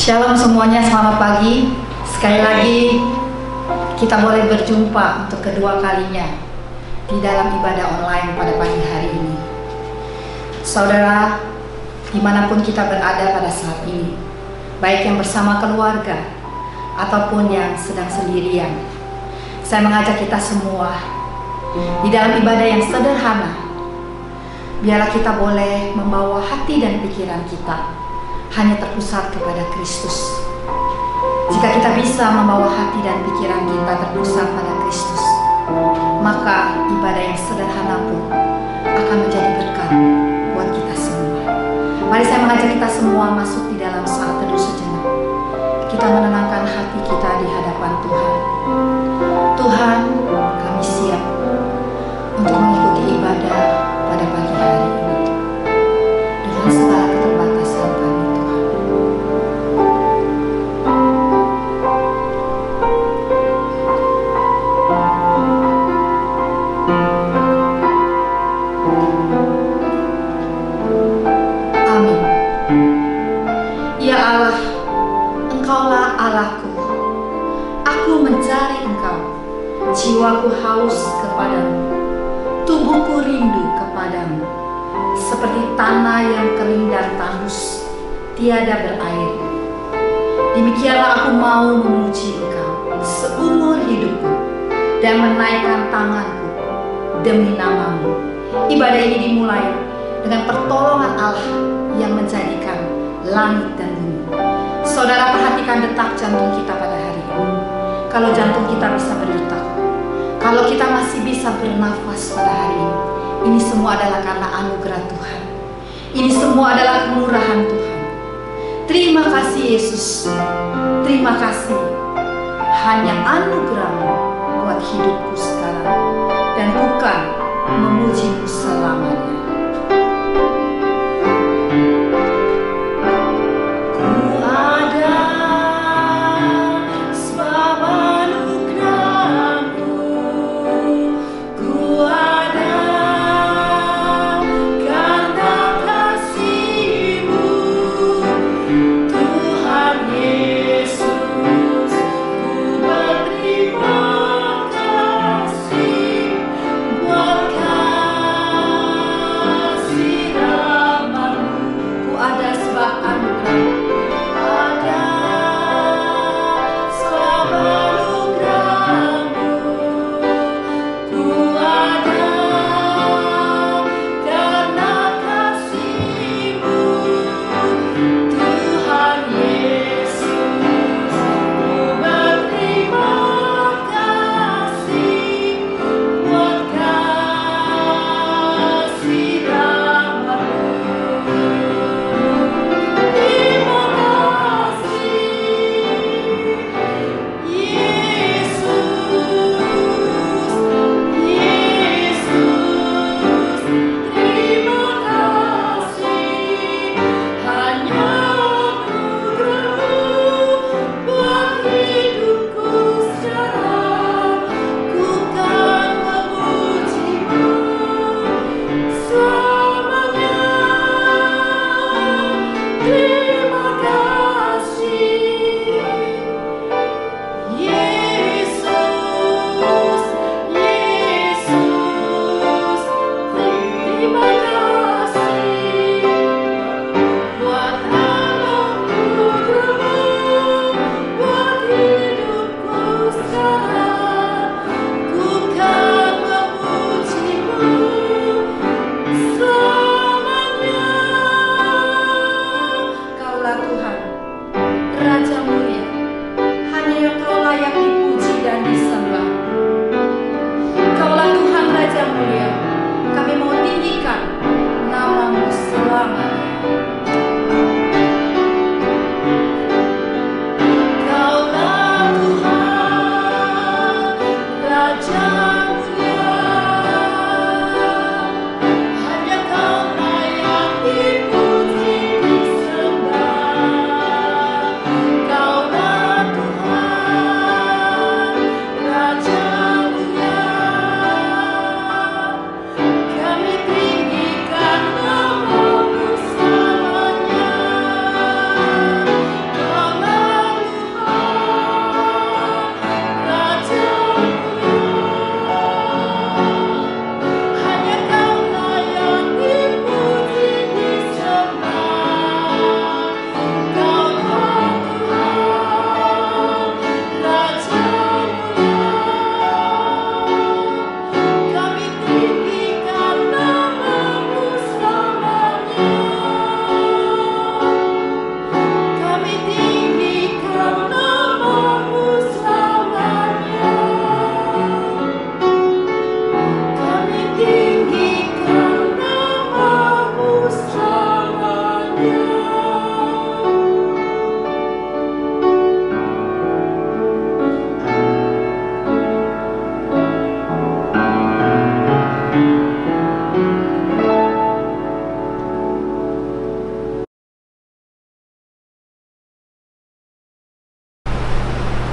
Shalom semuanya, selamat pagi. Sekali lagi kita boleh berjumpa untuk kedua kalinya di dalam ibadah online pada pagi hari ini. Saudara, dimanapun kita berada pada saat ini, baik yang bersama keluarga ataupun yang sedang sendirian, saya mengajak kita semua di dalam ibadah yang sederhana. Biarlah kita boleh membawa hati dan pikiran kita hanya terpusat kepada Kristus. Jika kita bisa membawa hati dan pikiran kita terpusat pada Kristus, maka ibadah yang sederhana pun akan menjadi berkat buat kita semua. Mari saya mengajak kita semua masuk di dalam saat teduh sejenak. Kita menenangkan hati kita di hadapan Tuhan. Tuhan, kami siap untuk mengikuti ibadah pada pagi hari ini dengan segala keterbatasan kami. Jiwaku haus kepadamu, tubuhku rindu kepadamu, seperti tanah yang kering dan tandus, tiada berair. Demikianlah aku mau memuji Engkau seumur hidupku dan menaikkan tanganku demi namamu. Ibadah ini dimulai dengan pertolongan Allah yang menjadikan langit dan bumi. Saudara, perhatikan detak jantung kita pada hari ini. Kalau jantung kita bisa berdetak, kalau kita masih bisa bernafas pada hari ini semua adalah karena anugerah Tuhan. Ini semua adalah kemurahan Tuhan. Terima kasih Yesus. Terima kasih. Hanya anugerah-Mu buat hidupku sekarang dan bukan memujimu selamanya. Terima kasih.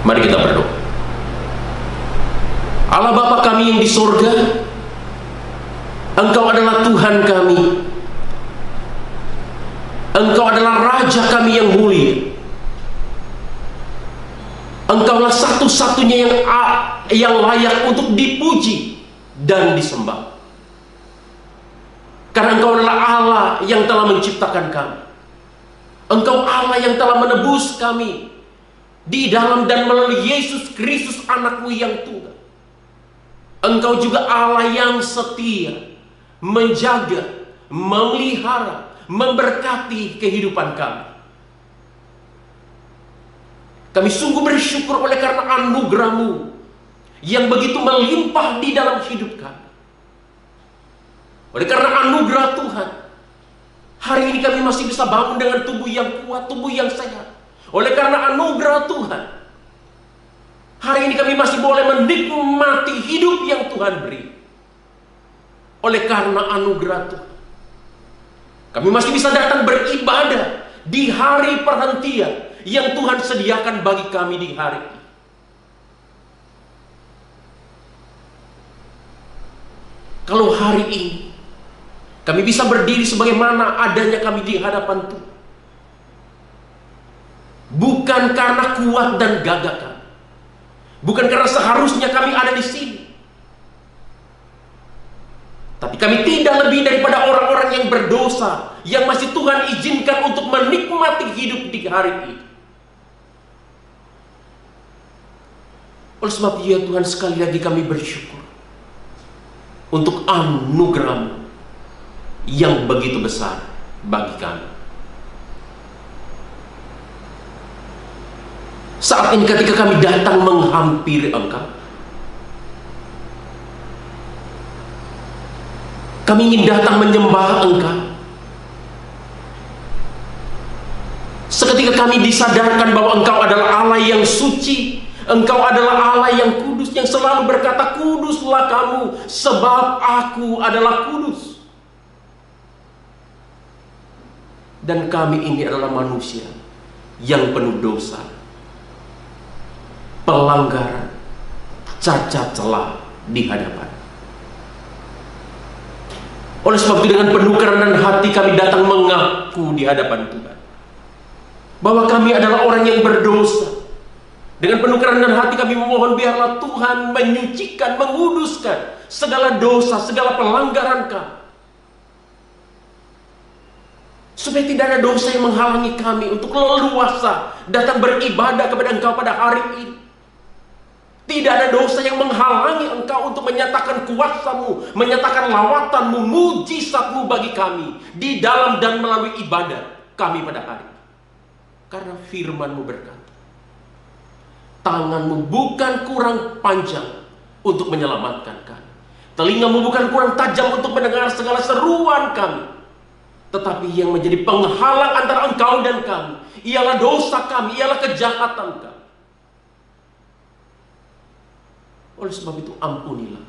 Mari kita berdoa. Allah Bapa kami yang di sorga, Engkau adalah Tuhan kami, Engkau adalah Raja kami yang mulia. Engkaulah satu-satunya yang layak untuk dipuji dan disembah. Karena Engkau adalah Allah yang telah menciptakan kami. Engkau Allah yang telah menebus kami di dalam dan melalui Yesus Kristus anak-Mu yang tunggal. Engkau juga Allah yang setia, menjaga, memelihara, memberkati kehidupan kami. Kami sungguh bersyukur oleh karena anugerah-Mu yang begitu melimpah di dalam hidup kami. Oleh karena anugerah Tuhan, hari ini kami masih bisa bangun dengan tubuh yang kuat, tubuh yang sehat. Oleh karena anugerah Tuhan, hari ini kami masih boleh menikmati hidup yang Tuhan beri. Oleh karena anugerah Tuhan, kami masih bisa datang beribadah di hari perhentian yang Tuhan sediakan bagi kami di hari ini. Kalau hari ini kami bisa berdiri sebagaimana adanya kami di hadapan Tuhan, bukan karena kuat dan gagah kami, bukan karena seharusnya kami ada di sini, tapi kami tidak lebih daripada orang-orang yang berdosa yang masih Tuhan izinkan untuk menikmati hidup di hari ini. Oleh sebab itu ya Tuhan, sekali lagi kami bersyukur untuk anugerah-Mu yang begitu besar bagi kami. Saat ini ketika kami datang menghampiri Engkau, kami ingin datang menyembah Engkau. Seketika kami disadarkan bahwa Engkau adalah Allah yang suci, Engkau adalah Allah yang kudus, yang selalu berkata, kuduslah kamu, sebab aku adalah kudus. Dan kami ini adalah manusia yang penuh dosa, pelanggaran, cacat celah di hadapan. Oleh sebab itu dengan penuh kerendahan hati kami datang mengaku di hadapan Tuhan bahwa kami adalah orang yang berdosa. Dengan penuh kerendahan hati kami memohon biarlah Tuhan menyucikan, menguduskan segala dosa, segala pelanggaran kami, supaya tidak ada dosa yang menghalangi kami untuk leluasa datang beribadah kepada Engkau pada hari ini. Tidak ada dosa yang menghalangi Engkau untuk menyatakan kuasa-Mu, menyatakan lawatan-Mu, mujizat-Mu bagi kami di dalam dan melalui ibadah kami pada hari ini. Karena firman-Mu berkata, tangan-Mu bukan kurang panjang untuk menyelamatkan kami, telinga-Mu bukan kurang tajam untuk mendengar segala seruan kami, tetapi yang menjadi penghalang antara Engkau dan kami ialah dosa kami, ialah kejahatan kami. Oleh sebab itu ampunilah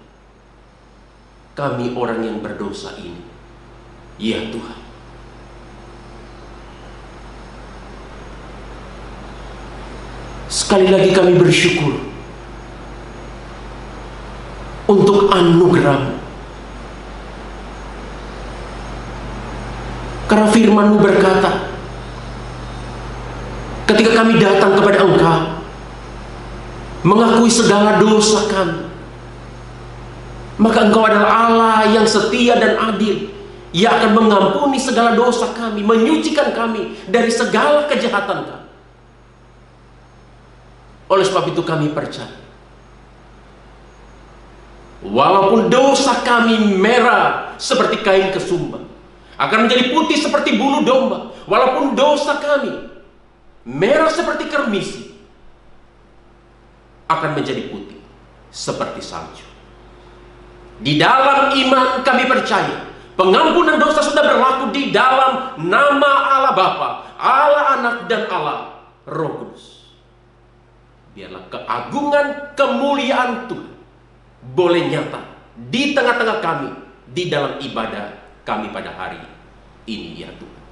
kami orang yang berdosa ini, ya Tuhan. Sekali lagi kami bersyukur untuk anugerah-Mu. Karena firman-Mu berkata, ketika kami datang kepada Engkau, mengakui segala dosa kami, maka Engkau adalah Allah yang setia dan adil, yang akan mengampuni segala dosa kami, menyucikan kami dari segala kejahatan kami. Oleh sebab itu kami percaya, walaupun dosa kami merah seperti kain kesumba, akan menjadi putih seperti bulu domba. Walaupun dosa kami merah seperti kermisi, akan menjadi putih seperti salju. Di dalam iman kami percaya pengampunan dosa sudah berlaku di dalam nama Allah Bapa, Allah Anak, dan Allah Roh Kudus. Biarlah keagungan, kemuliaan Tuhan boleh nyata di tengah-tengah kami, di dalam ibadah kami pada hari ini, ya Tuhan.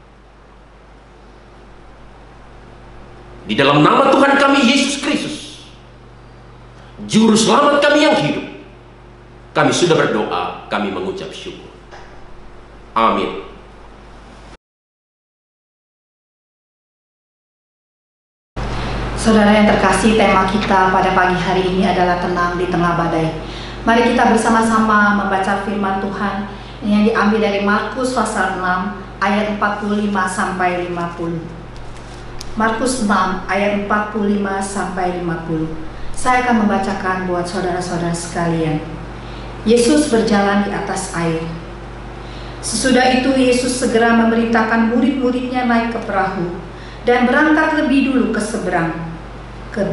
Di dalam nama Tuhan kami Yesus Kristus, Juru selamat kami yang hidup. Kami sudah berdoa, kami mengucap syukur. Amin. Saudara yang terkasih, tema kita pada pagi hari ini adalah tenang di tengah badai. Mari kita bersama-sama membaca firman Tuhan yang diambil dari Markus pasal 6 ayat 45 sampai 50. Markus 6 ayat 45 sampai 50. Saya akan membacakan buat saudara-saudara sekalian. Yesus berjalan di atas air. Sesudah itu Yesus segera memerintahkan murid-muridnya naik ke perahu dan berangkat lebih dulu ke seberang, ke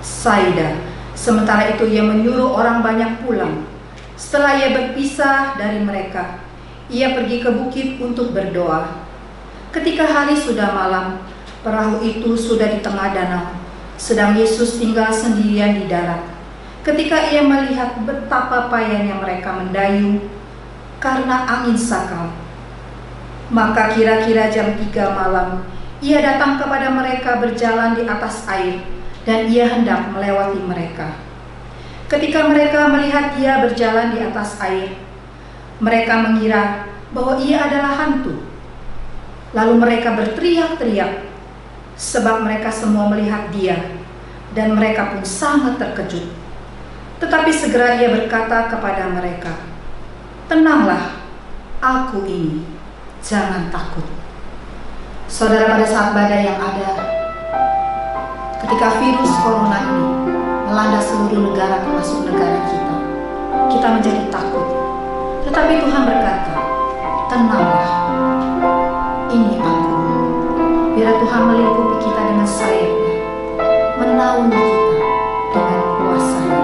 Betsaida. Sementara itu ia menyuruh orang banyak pulang. Setelah ia berpisah dari mereka, ia pergi ke bukit untuk berdoa. Ketika hari sudah malam, perahu itu sudah di tengah danau, sedang Yesus tinggal sendirian di darat. Ketika ia melihat betapa payahnya mereka mendayung karena angin sakal, maka kira-kira jam 3 malam, ia datang kepada mereka berjalan di atas air, dan ia hendak melewati mereka. Ketika mereka melihat dia berjalan di atas air, mereka mengira bahwa ia adalah hantu. Lalu mereka berteriak-teriak, sebab mereka semua melihat dia, dan mereka pun sangat terkejut. Tetapi segera ia berkata kepada mereka, "Tenanglah, aku ini, jangan takut." Saudara, pada saat badai yang ada, ketika virus corona ini melanda seluruh negara termasuk negara kita menjadi takut. Tetapi Tuhan berkata, "Tenanglah, ini aku." Biar Tuhan melingkupi kita dengan sayapnya, menaungi kita dengan kuasa-Nya.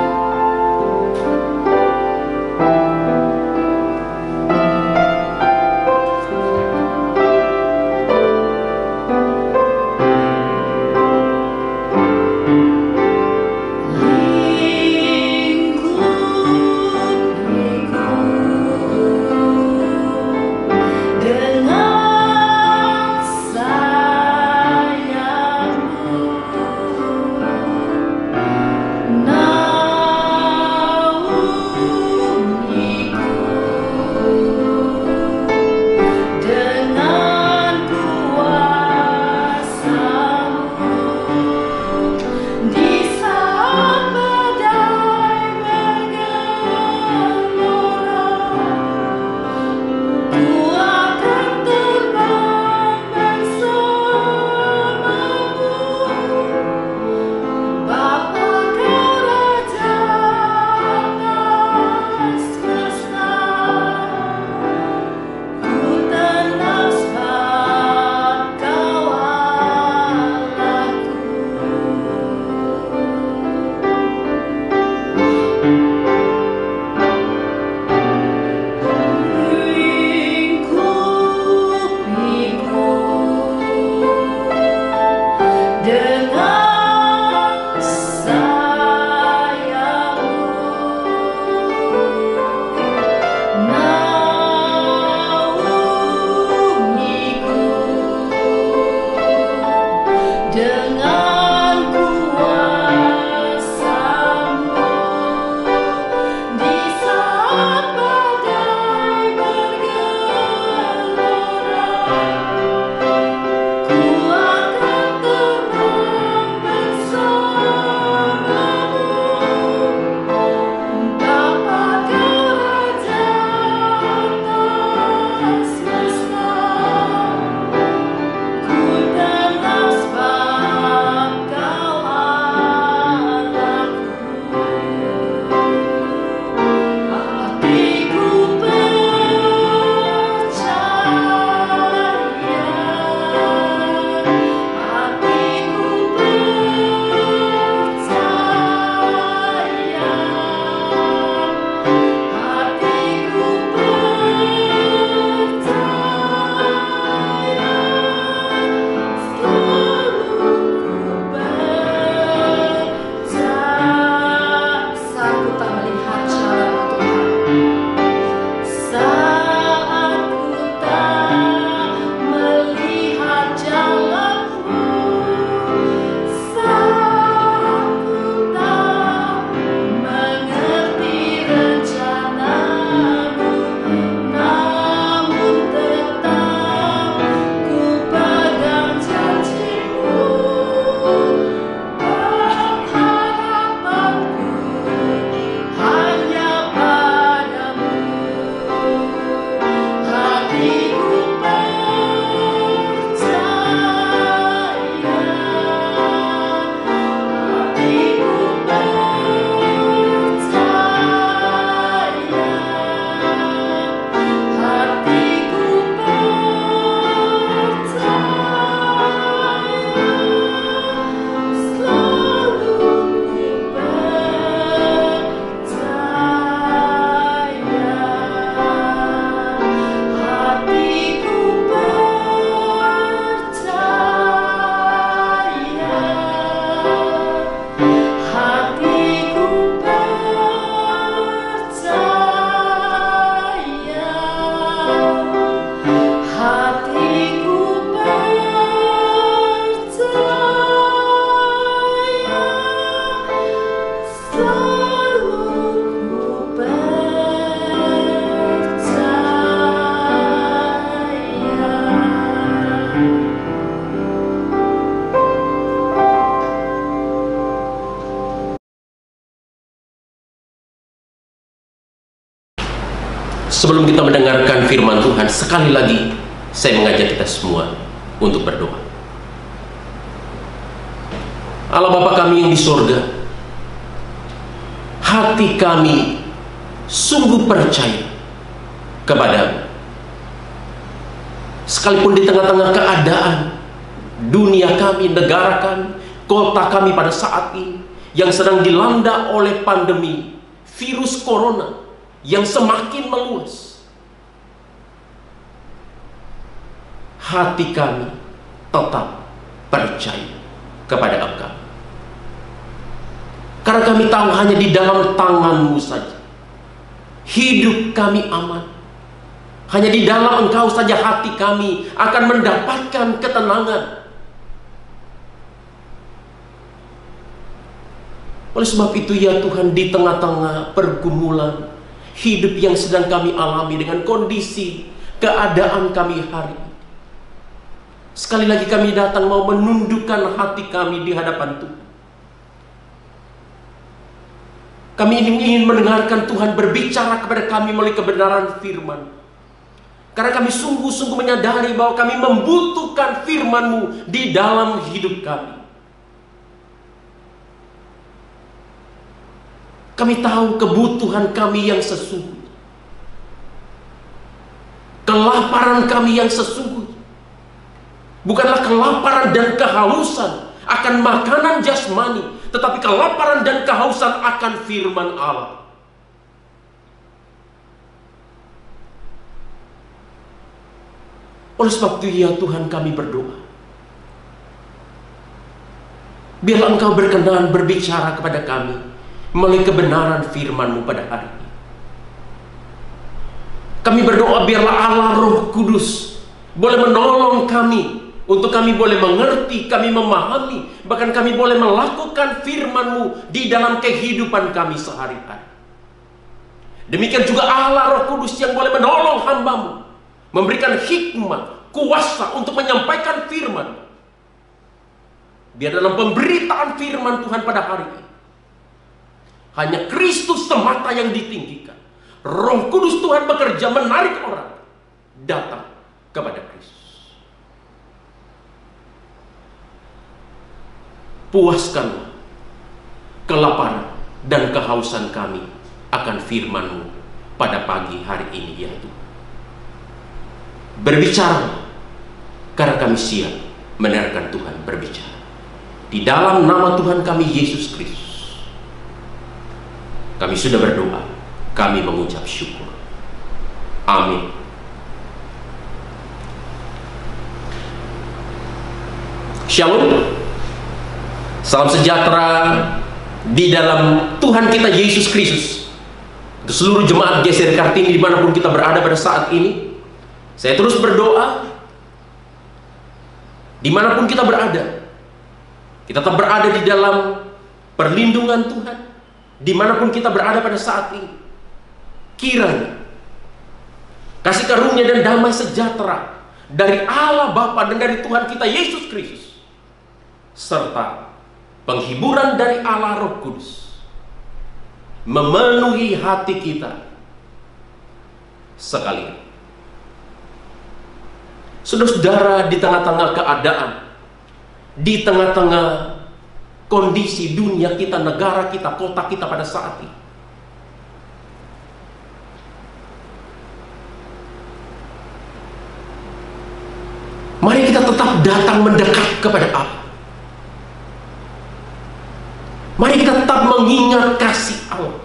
sekali lagi saya mengajak kita semua untuk berdoa. Allah Bapa kami yang di sorga, hati kami sungguh percaya kepadamu. Sekalipun di tengah-tengah keadaan dunia kami, negara kami, kota kami pada saat ini yang sedang dilanda oleh pandemi virus corona yang semakin meluas, hati kami tetap percaya kepada Engkau. Karena kami tahu hanya di dalam tangan-Mu saja hidup kami aman. Hanya di dalam Engkau saja hati kami akan mendapatkan ketenangan. Oleh sebab itu ya Tuhan, di tengah-tengah pergumulan hidup yang sedang kami alami dengan kondisi keadaan kami hari ini, sekali lagi kami datang mau menundukkan hati kami di hadapan Tuhan. Kami ingin mendengarkan Tuhan berbicara kepada kami melalui kebenaran firman. Karena kami sungguh-sungguh menyadari bahwa kami membutuhkan firman-Mu di dalam hidup kami. Kami tahu kebutuhan kami yang sesungguhnya, kelaparan kami yang sesungguhnya bukanlah kelaparan dan kehausan akan makanan jasmani, tetapi kelaparan dan kehausan akan firman Allah. Oleh sebab itu ya Tuhan, kami berdoa, biarlah Engkau berkenan berbicara kepada kami melalui kebenaran firman-Mu pada hari ini. Kami berdoa biarlah Allah Roh Kudus boleh menolong kami, untuk kami boleh mengerti, kami memahami, bahkan kami boleh melakukan firman-Mu di dalam kehidupan kami sehari-hari. Demikian juga Allah Roh Kudus yang boleh menolong hamba-Mu, memberikan hikmat, kuasa untuk menyampaikan firman. Biar dalam pemberitaan firman Tuhan pada hari ini hanya Kristus semata yang ditinggikan. Roh Kudus Tuhan bekerja menarik orang datang kepada Kristus. Puaskanlah kelaparan dan kehausan kami akan firman-Mu pada pagi hari ini ya Tuhan. Berbicara, karena kami siap mendengarkan Tuhan berbicara. Di dalam nama Tuhan kami Yesus Kristus, kami sudah berdoa, kami mengucap syukur. Amin. Shalom. Salam sejahtera di dalam Tuhan kita Yesus Kristus. Untuk seluruh jemaat GCR Kartini dimanapun kita berada pada saat ini, saya terus berdoa, dimanapun kita berada, kita tetap berada di dalam perlindungan Tuhan. Dimanapun kita berada pada saat ini, kiranya kasih karunia dan damai sejahtera dari Allah Bapa dan dari Tuhan kita Yesus Kristus, serta penghiburan dari Allah Roh Kudus memenuhi hati kita sekalian. Saudara-saudara, di tengah-tengah keadaan, di tengah-tengah kondisi dunia kita, negara kita, kota kita pada saat ini, mari kita tetap datang mendekat kepada Allah. Mari kita tetap mengingat kasih Allah.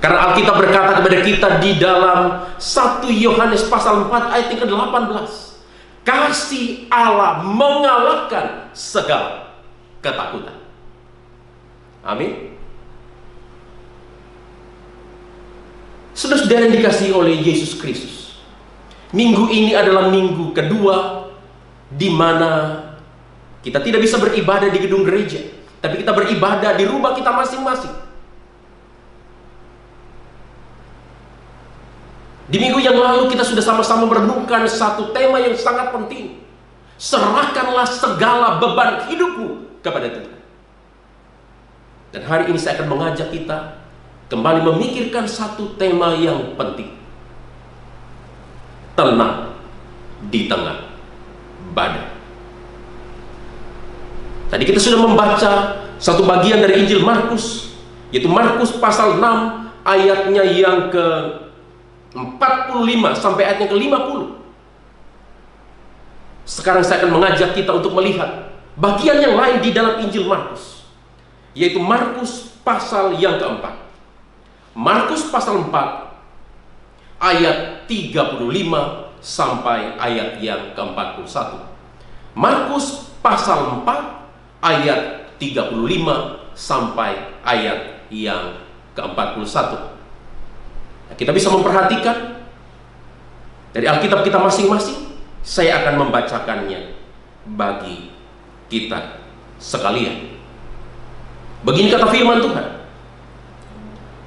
Karena Alkitab berkata kepada kita di dalam 1 Yohanes pasal 4 ayat yang ke-18, kasih Allah mengalahkan segala ketakutan. Amin. Saudara-saudara yang dikasihi oleh Yesus Kristus, minggu ini adalah minggu kedua di mana kita tidak bisa beribadah di gedung gereja, tapi kita beribadah di rumah kita masing-masing. Di minggu yang lalu kita sudah sama-sama merenungkan satu tema yang sangat penting. Serahkanlah segala beban hidupmu kepada Tuhan. Dan hari ini saya akan mengajak kita kembali memikirkan satu tema yang penting. tenang di tengah badai. Tadi kita sudah membaca satu bagian dari Injil Markus, yaitu Markus pasal 6 ayatnya yang ke 45 sampai ayatnya ke 50. Sekarang saya akan mengajak kita untuk melihat bagian yang lain di dalam Injil Markus, yaitu Markus pasal yang keempat. Markus pasal 4 ayat 35 sampai ayat yang ke-41. Markus pasal 4 ayat 35 sampai ayat yang ke-41. Nah, kita bisa memperhatikan dari Alkitab kita masing-masing. Saya akan membacakannya bagi kita sekalian. Begini kata firman Tuhan.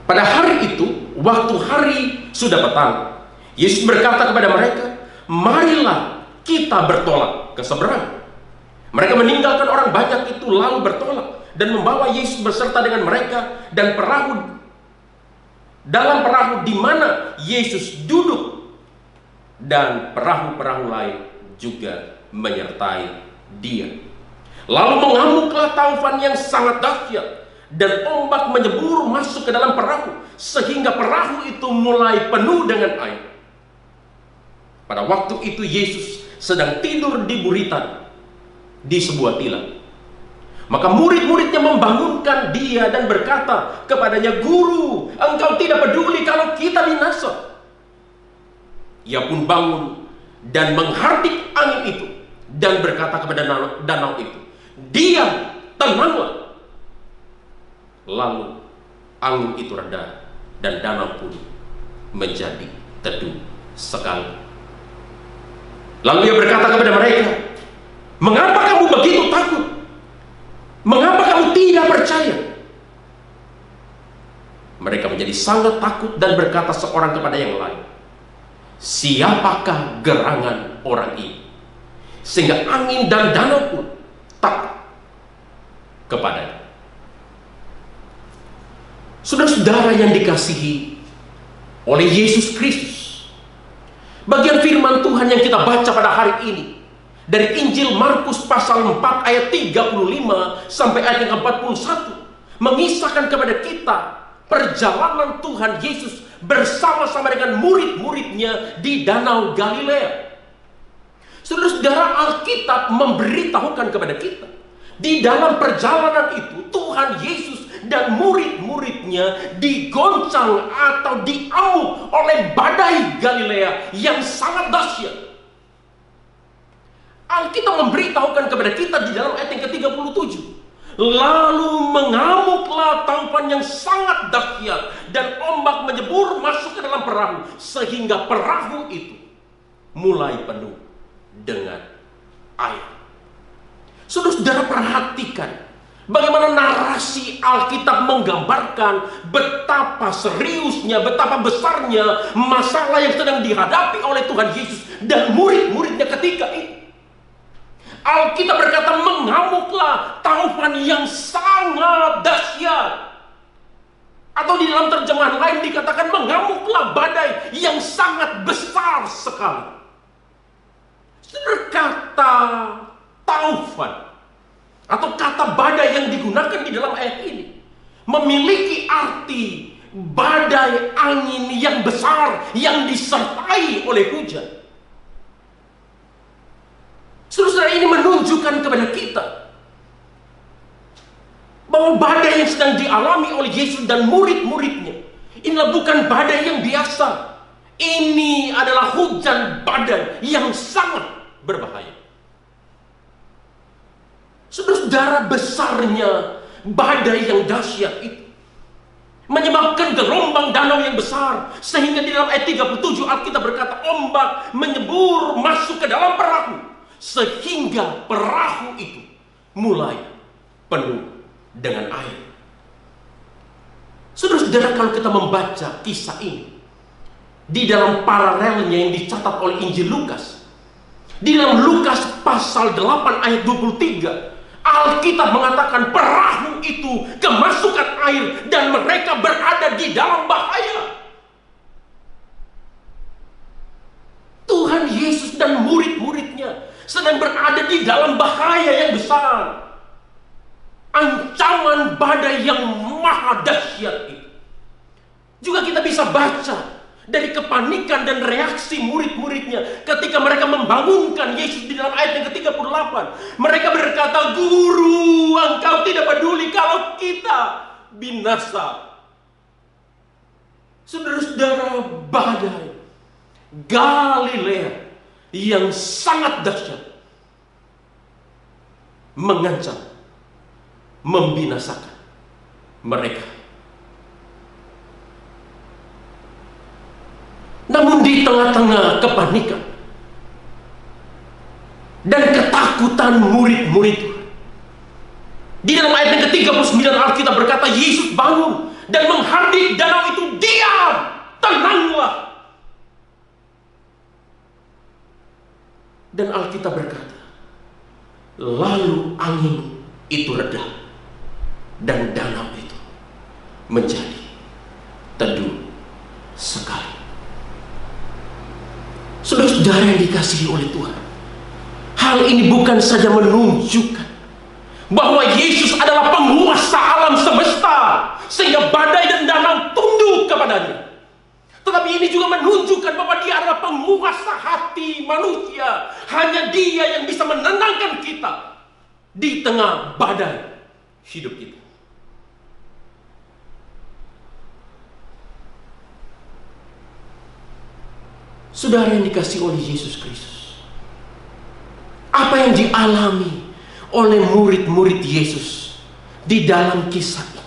Pada hari itu, waktu hari sudah petang, Yesus berkata kepada mereka, "Marilah kita bertolak ke seberang." Mereka meninggalkan orang banyak itu lalu bertolak dan membawa Yesus beserta dengan mereka, dan dalam perahu di mana Yesus duduk, dan perahu-perahu lain juga menyertai dia. Lalu mengamuklah taufan yang sangat dahsyat, dan ombak menyebur masuk ke dalam perahu, sehingga perahu itu mulai penuh dengan air. Pada waktu itu Yesus sedang tidur di buritan di sebuah tilam. Maka murid-muridnya membangunkan dia dan berkata kepadanya, "Guru, engkau tidak peduli kalau kita binasa." Ia pun bangun dan menghardik angin itu dan berkata kepada danau itu, "Diam, tenanglah." Lalu angin itu reda dan danau pun menjadi teduh sekali. Lalu ia berkata kepada mereka, "Mengapa kamu begitu takut? Mengapa kamu tidak percaya?" Mereka menjadi sangat takut dan berkata seorang kepada yang lain, "Siapakah gerangan orang ini, sehingga angin dan danau pun takut kepadanya?" Saudara-saudara yang dikasihi oleh Yesus Kristus, bagian firman Tuhan yang kita baca pada hari ini dari Injil Markus pasal 4 ayat 35 sampai ayat yang ke-41 mengisahkan kepada kita perjalanan Tuhan Yesus bersama-sama dengan murid-muridnya di Danau Galilea. Saudara-saudara, Alkitab memberitahukan kepada kita, di dalam perjalanan itu Tuhan Yesus dan murid-muridnya digoncang atau diamuk oleh badai Galilea yang sangat dahsyat. Alkitab memberitahukan kepada kita di dalam ayat yang ke-37, "Lalu mengamuklah taufan yang sangat dahsyat, dan ombak menyebur masuk ke dalam perahu, sehingga perahu itu mulai penuh dengan air." Saudara-saudara, perhatikan bagaimana narasi Alkitab menggambarkan betapa seriusnya, betapa besarnya masalah yang sedang dihadapi oleh Tuhan Yesus dan murid-muridnya ketika itu. Alkitab berkata, mengamuklah taufan yang sangat dahsyat. Atau di dalam terjemahan lain dikatakan mengamuklah badai yang sangat besar sekali. Kata taufan atau kata badai yang digunakan di dalam ayat ini memiliki arti badai angin yang besar yang disertai oleh hujan. Saudara, ini menunjukkan kepada kita bahwa badai yang sedang dialami oleh Yesus dan murid-muridnya inilah bukan badai yang biasa. Ini adalah hujan badai yang sangat berbahaya. Saudara, besarnya badai yang dahsyat itu menyebabkan gelombang danau yang besar, sehingga di dalam ayat 37 Alkitab berkata ombak menyebur masuk ke dalam perahu, sehingga perahu itu mulai penuh dengan air. Saudara-saudara, kalau kita membaca kisah ini di dalam paralelnya yang dicatat oleh Injil Lukas, di dalam Lukas pasal 8 ayat 23, Alkitab mengatakan perahu itu kemasukan air dan mereka berada di dalam bahaya. Tuhan Yesus dan murid-muridnya sedang berada di dalam bahaya yang besar. Ancaman badai yang maha dahsyat itu. Juga kita bisa baca dari kepanikan dan reaksi murid-muridnya ketika mereka membangunkan Yesus di dalam ayat yang ke-38. Mereka berkata, "Guru, engkau tidak peduli kalau kita binasa." Saudara-saudara, badai Galilea yang sangat dahsyat mengancam, membinasakan mereka. Namun di tengah-tengah kepanikan dan ketakutan murid-murid, di dalam ayat yang ke-39 Alkitab berkata, Yesus bangun dan menghardik danau itu, "Diam, tenanglah." Dan Alkitab berkata, lalu angin itu reda dan danau itu menjadi teduh sekali. Saudara-saudara yang dikasihi oleh Tuhan, hal ini bukan saja menunjukkan bahwa Yesus adalah penguasa alam semesta sehingga badai dan danau tunduk kepadanya, tetapi ini juga menunjukkan bahwa Dia adalah penguasa hati manusia. Hanya Dia yang bisa menenangkan kita di tengah badai hidup kita. Saudara yang dikasihi oleh Yesus Kristus, apa yang dialami oleh murid-murid Yesus di dalam kisah ini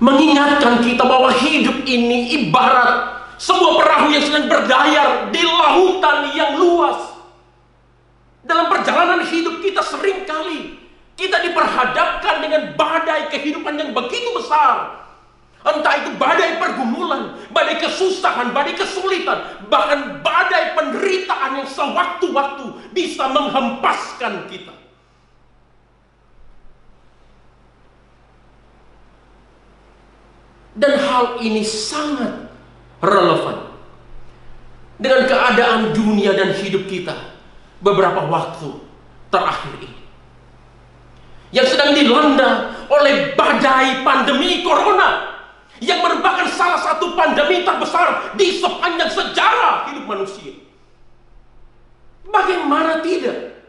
mengingatkan kita bahwa hidup ini ibarat sebuah perahu yang sedang berdayar di lautan yang luas. Dalam perjalanan hidup kita seringkali kita diperhadapkan dengan badai kehidupan yang begitu besar. Entah itu badai pergumulan, badai kesusahan, badai kesulitan, bahkan badai penderitaan yang sewaktu-waktu bisa menghempaskan kita. Dan hal ini sangat relevan dengan keadaan dunia dan hidup kita beberapa waktu terakhir ini, yang sedang dilanda oleh badai pandemi corona, yang merupakan salah satu pandemi terbesar di sepanjang sejarah hidup manusia. Bagaimana tidak?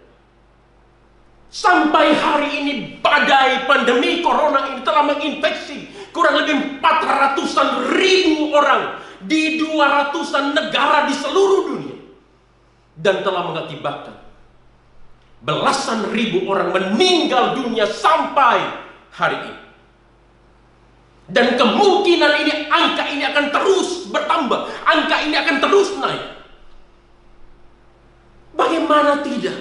Sampai hari ini badai pandemi corona ini telah menginfeksi kurang lebih 400-an ribu orang di 200-an negara di seluruh dunia, dan telah mengakibatkan belasan ribu orang meninggal dunia sampai hari ini. Dan kemungkinan angka ini akan terus bertambah, angka ini akan terus naik. Bagaimana tidak?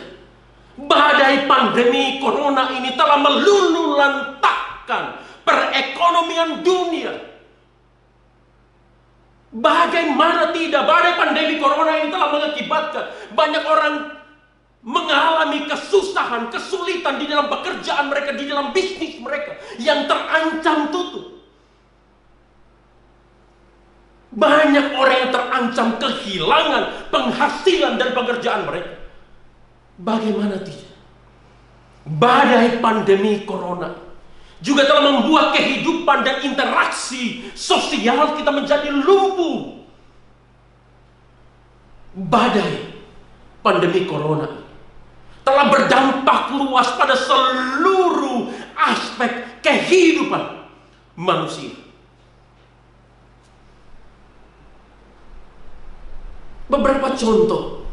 Badai pandemi corona ini telah meluluhlantahkan perekonomian dunia. Bagaimana tidak? Badai pandemi corona ini telah mengakibatkan banyak orang mengalami kesusahan, kesulitan di dalam pekerjaan mereka, di dalam bisnis mereka yang terancam tutup. Banyak orang yang terancam kehilangan penghasilan dan pekerjaan mereka. Bagaimana tidak? Badai pandemi corona juga telah membuat kehidupan dan interaksi sosial kita menjadi lumpuh. Badai pandemi corona telah berdampak luas pada seluruh aspek kehidupan manusia. Beberapa contoh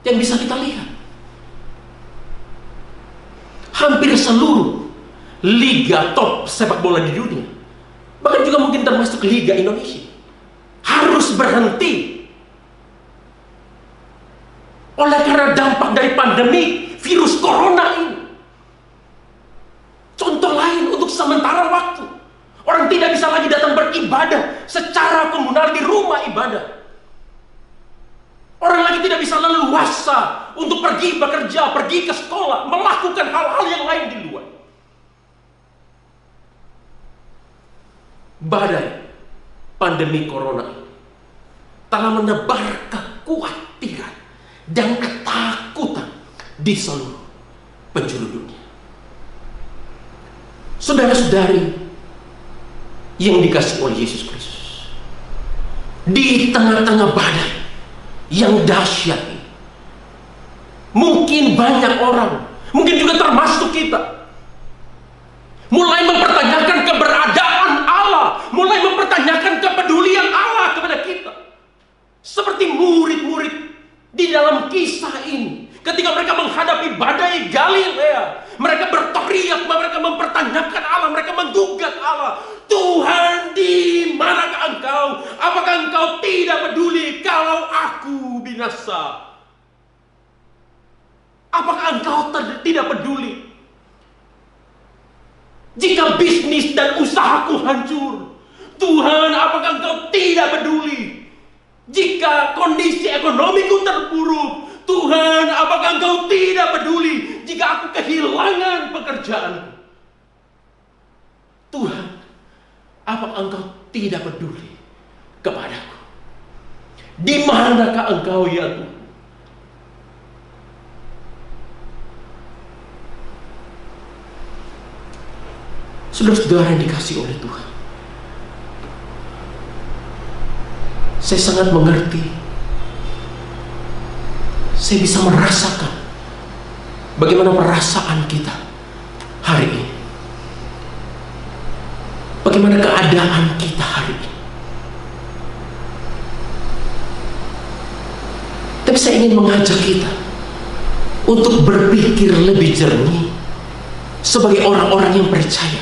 yang bisa kita lihat. Hampir seluruh liga top sepak bola di dunia, bahkan juga mungkin termasuk Liga Indonesia, harus berhenti oleh karena dampak dari pandemi virus corona ini. Contoh lain, untuk sementara waktu orang tidak bisa lagi datang beribadah secara komunal di rumah ibadah. Orang lagi tidak bisa leluasa untuk pergi bekerja, pergi ke sekolah, melakukan hal-hal yang lain di luar. Badai pandemi corona telah menebarkan kekhawatiran dan ketakutan di seluruh penjuru dunia. Saudara-saudari yang dikasihi oleh Yesus Kristus, di tengah-tengah badai yang dahsyat ini, mungkin banyak orang, mungkin juga termasuk kita, mulai mempertanyakan keberadaan Allah, mulai mempertanyakan kepedulian Allah kepada kita. Seperti murid-murid di dalam kisah ini, ketika mereka menghadapi badai Galilea, mereka berteriak, mereka mempertanyakan Allah, mereka menggugat Allah. Tuhan, di manakah Engkau? Apakah Engkau tidak peduli kalau aku binasa? Apakah Engkau tidak peduli jika bisnis dan usahaku hancur? Tuhan, apakah Engkau tidak peduli jika kondisi ekonomiku terpuruk? Tuhan, apakah Engkau tidak peduli jika aku kehilangan pekerjaanku? Tuhan, apakah Engkau tidak peduli kepadaku? Di manakah Engkau, ya Tuhan? Saudara-saudara yang dikasihi oleh Tuhan, saya sangat mengerti. Saya bisa merasakan bagaimana perasaan kita hari ini, bagaimana keadaan kita hari ini. Tapi saya ingin mengajak kita untuk berpikir lebih jernih sebagai orang-orang yang percaya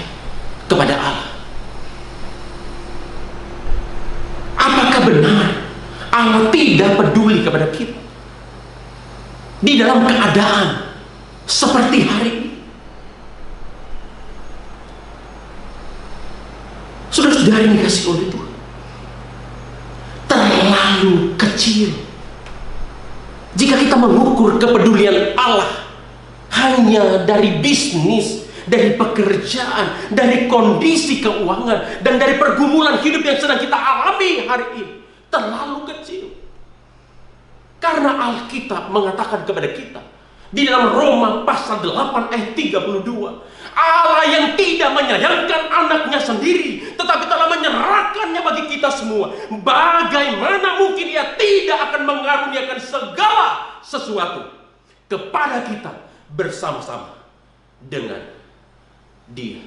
kepada Allah. Apakah benar Allah tidak peduli kepada kita di dalam keadaan seperti hari ini? Saudara-saudara yang dikasihi oleh Tuhan, terlalu kecil jika kita mengukur kepedulian Allah hanya dari bisnis, dari pekerjaan, dari kondisi keuangan, dan dari pergumulan hidup yang sedang kita alami hari ini. Terlalu kecil. Karena Alkitab mengatakan kepada kita di dalam Roma pasal 8 ayat 32, Allah yang tidak menyayangkan anaknya sendiri, tetapi telah menyerahkannya bagi kita semua, bagaimana mungkin Ia tidak akan mengaruniakan segala sesuatu kepada kita bersama-sama dengan Dia.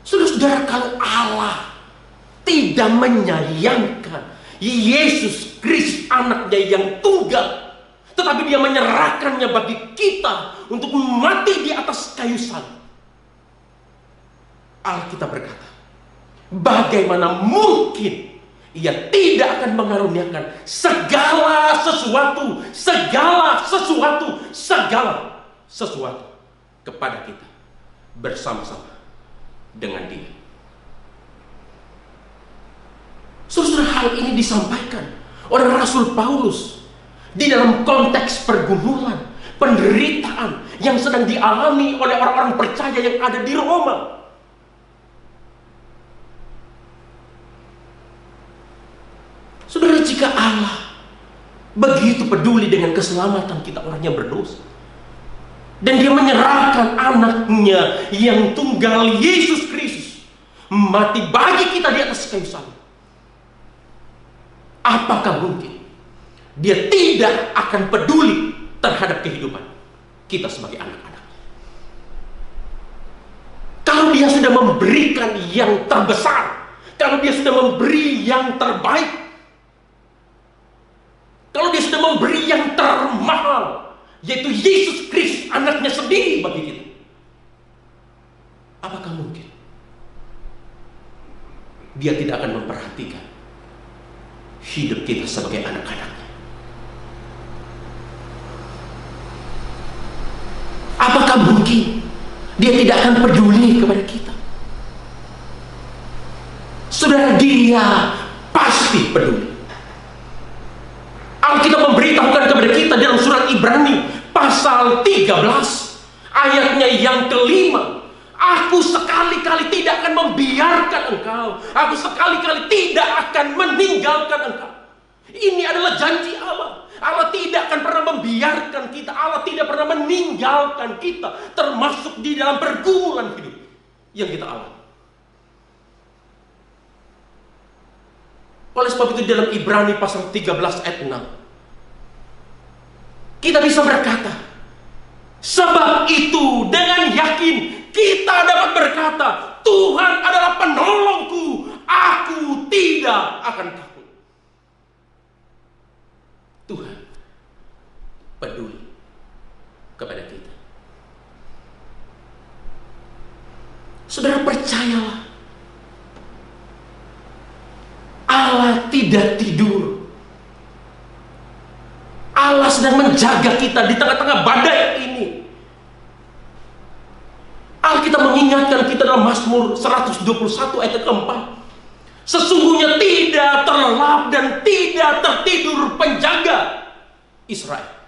Saudara-saudara, kalau Allah tidak menyayangkan Yesus Kristus anaknya yang tunggal, tetapi Dia menyerahkannya bagi kita untuk mati di atas kayu salib, Alkitab berkata, bagaimana mungkin Ia tidak akan mengaruniakan segala sesuatu kepada kita bersama-sama dengan Dia. Saudara, hal ini disampaikan oleh Rasul Paulus di dalam konteks pergumulan, penderitaan yang sedang dialami oleh orang-orang percaya yang ada di Roma. Saudara, jika Allah begitu peduli dengan keselamatan kita orang yang berdosa, dan Dia menyerahkan anaknya yang tunggal, Yesus Kristus, mati bagi kita di atas kayu salib, apakah mungkin Dia tidak akan peduli terhadap kehidupan kita sebagai anak-anak? Kalau Dia sudah memberikan yang terbesar, kalau Dia sudah memberi yang terbaik, kalau Dia sudah memberi yang termahal, yaitu Yesus Kristus anaknya sendiri bagi kita, apakah mungkin Dia tidak akan memperhatikan hidup kita sebagai anak-anaknya? Apakah mungkin Dia tidak akan peduli kepada kita? Saudara, Dia pasti peduli. Alkitab memberitahukan kepada kita dalam surat Ibrani pasal 13 ayatnya yang kelima, Aku sekali-kali tidak akan membiarkan engkau. Aku sekali-kali tidak akan meninggalkan engkau. Ini adalah janji Allah. Allah tidak akan pernah membiarkan kita. Allah tidak pernah meninggalkan kita, termasuk di dalam pergumulan hidup yang kita alami. Oleh sebab itu dalam Ibrani pasal 13 ayat 6 kita bisa berkata, sebab itu dengan yakin kita dapat berkata, Tuhan adalah penolongku, aku tidak akan takut. Tuhan peduli kepada kita. Saudara, percayalah, Allah tidak tidur. Allah sedang menjaga kita di tengah-tengah badai ini. Alkitab mengingatkan kita dalam Mazmur 121 ayat keempat. Sesungguhnya tidak terlelap dan tidak tertidur penjaga Israel.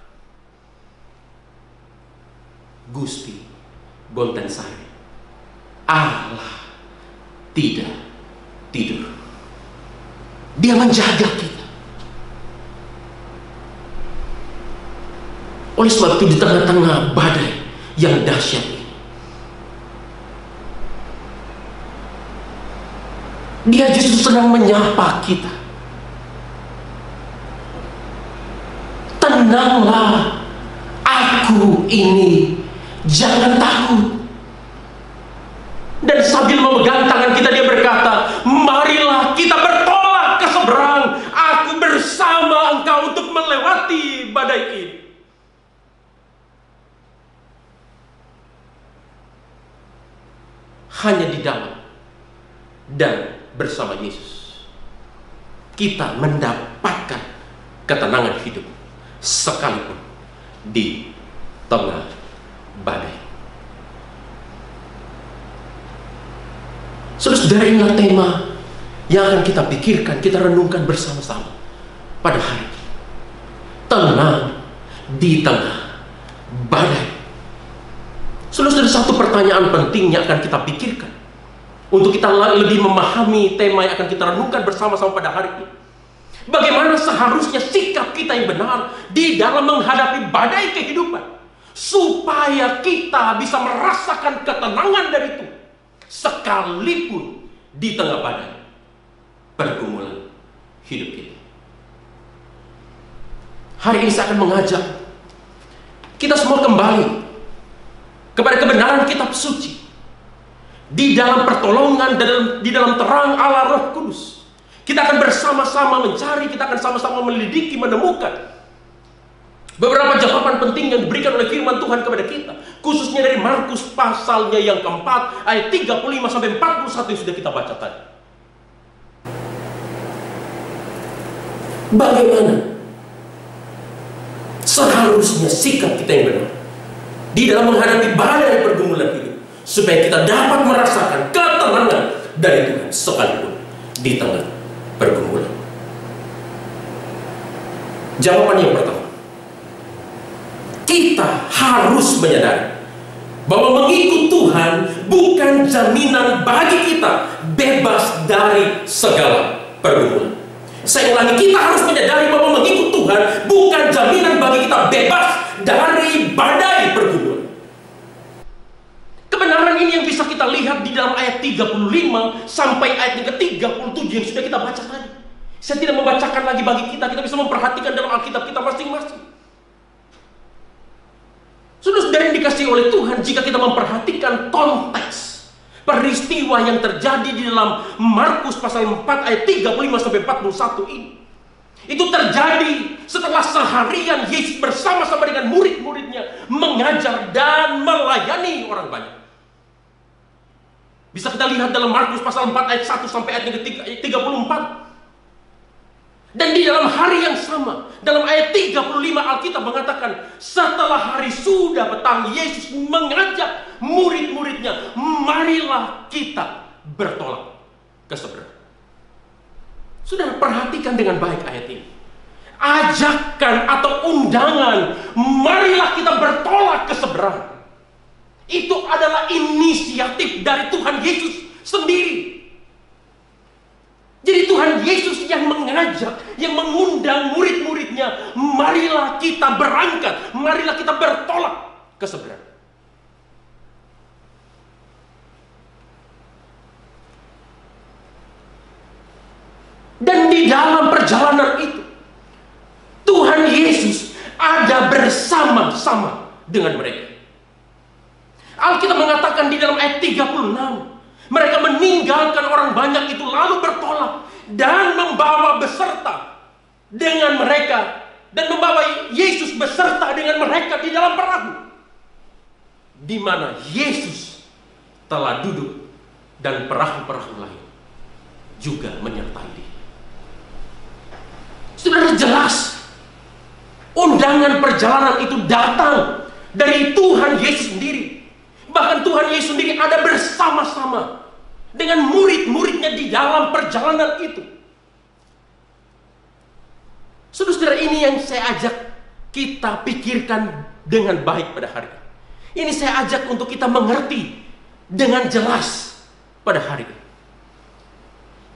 Gusti Bonten Sari, Allah tidak tidur. Dia menjaga kita. Oleh sebab itu di tengah-tengah badai yang dahsyat ini, Dia justru sedang menyapa kita. Tenanglah, aku ini, jangan takut. Dan sambil memegang tangan kita, Dia berkata, marilah kita bertolak ke seberang. Aku bersama engkau untuk melewati badai ini. Hanya di dalam dan bersama Yesus kita mendapatkan ketenangan hidup sekalipun di tengah badai. Saudara, inilah tema yang akan kita pikirkan, kita renungkan bersama-sama pada hari ini. Tenang di tengah badai. Saudara, satu pertanyaan penting yang akan kita pikirkan untuk kita lebih memahami tema yang akan kita renungkan bersama-sama pada hari ini. Bagaimana seharusnya sikap kita yang benar di dalam menghadapi badai kehidupan, supaya kita bisa merasakan ketenangan dari Tuhan sekalipun di tengah badai pergumulan hidup kita. Hari ini saya akan mengajak kita semua kembali kepada kebenaran kitab suci. Di dalam pertolongan dan di dalam terang Allah Roh Kudus, kita akan bersama-sama mencari, kita akan sama-sama melidiki, menemukan beberapa jawaban penting yang diberikan oleh firman Tuhan kepada kita, khususnya dari Markus pasalnya yang keempat ayat 35 sampai 41 yang sudah kita baca tadi. Bagaimana seharusnya sikap kita yang benar di dalam menghadapi badai pergumulan hidup, supaya kita dapat merasakan ketenangan dari Tuhan sekalipun di tengah pergumulan. Jawaban yang pertama, kita harus menyadari bahwa mengikut Tuhan bukan jaminan bagi kita bebas dari segala pergumulan. Saya ulangi, kita harus menyadari bahwa mengikut Tuhan bukan jaminan bagi kita bebas dari badai pergumulan. Kebenaran ini yang bisa kita lihat di dalam ayat 35 sampai ayat yang ke-37 yang sudah kita baca tadi. Saya tidak membacakan lagi bagi kita, kita bisa memperhatikan dalam Alkitab kita masing-masing. Saudara yang dikasihi oleh Tuhan, jika kita memperhatikan konteks peristiwa yang terjadi di dalam Markus pasal 4 ayat 35 sampai 41 ini, itu terjadi setelah seharian Yesus bersama-sama dengan murid-muridnya mengajar dan melayani orang banyak. Bisa kita lihat dalam Markus pasal 4 ayat 1 sampai ayat 34. Dan di dalam hari yang sama, dalam ayat 35 Alkitab mengatakan, setelah hari sudah petang, Yesus mengajak murid-muridnya, marilah kita bertolak ke seberang. Saudara, perhatikan dengan baik ayat ini. Ajakan atau undangan, marilah kita bertolak ke seberang. Itu adalah inisiatif dari Tuhan Yesus sendiri. Jadi Tuhan Yesus yang mengajak, yang mengundang murid-muridnya, marilah kita berangkat, marilah kita bertolak ke seberang. Dan di dalam perjalanan itu, Tuhan Yesus ada bersama-sama dengan mereka. Alkitab mengatakan di dalam ayat 36, mereka meninggalkan orang banyak itu lalu bertolak dan membawa beserta dengan mereka, dan membawa Yesus beserta dengan mereka di dalam perahu, di mana Yesus telah duduk dan perahu-perahu lain juga menyertai dia. Sudah jelas, undangan perjalanan itu datang dari Tuhan Yesus sendiri. Bahkan Tuhan Yesus sendiri ada bersama-sama dengan murid-muridnya di dalam perjalanan itu. Saudara-saudara, ini yang saya ajak kita pikirkan dengan baik pada hari ini. Ini saya ajak untuk kita mengerti dengan jelas pada hari ini,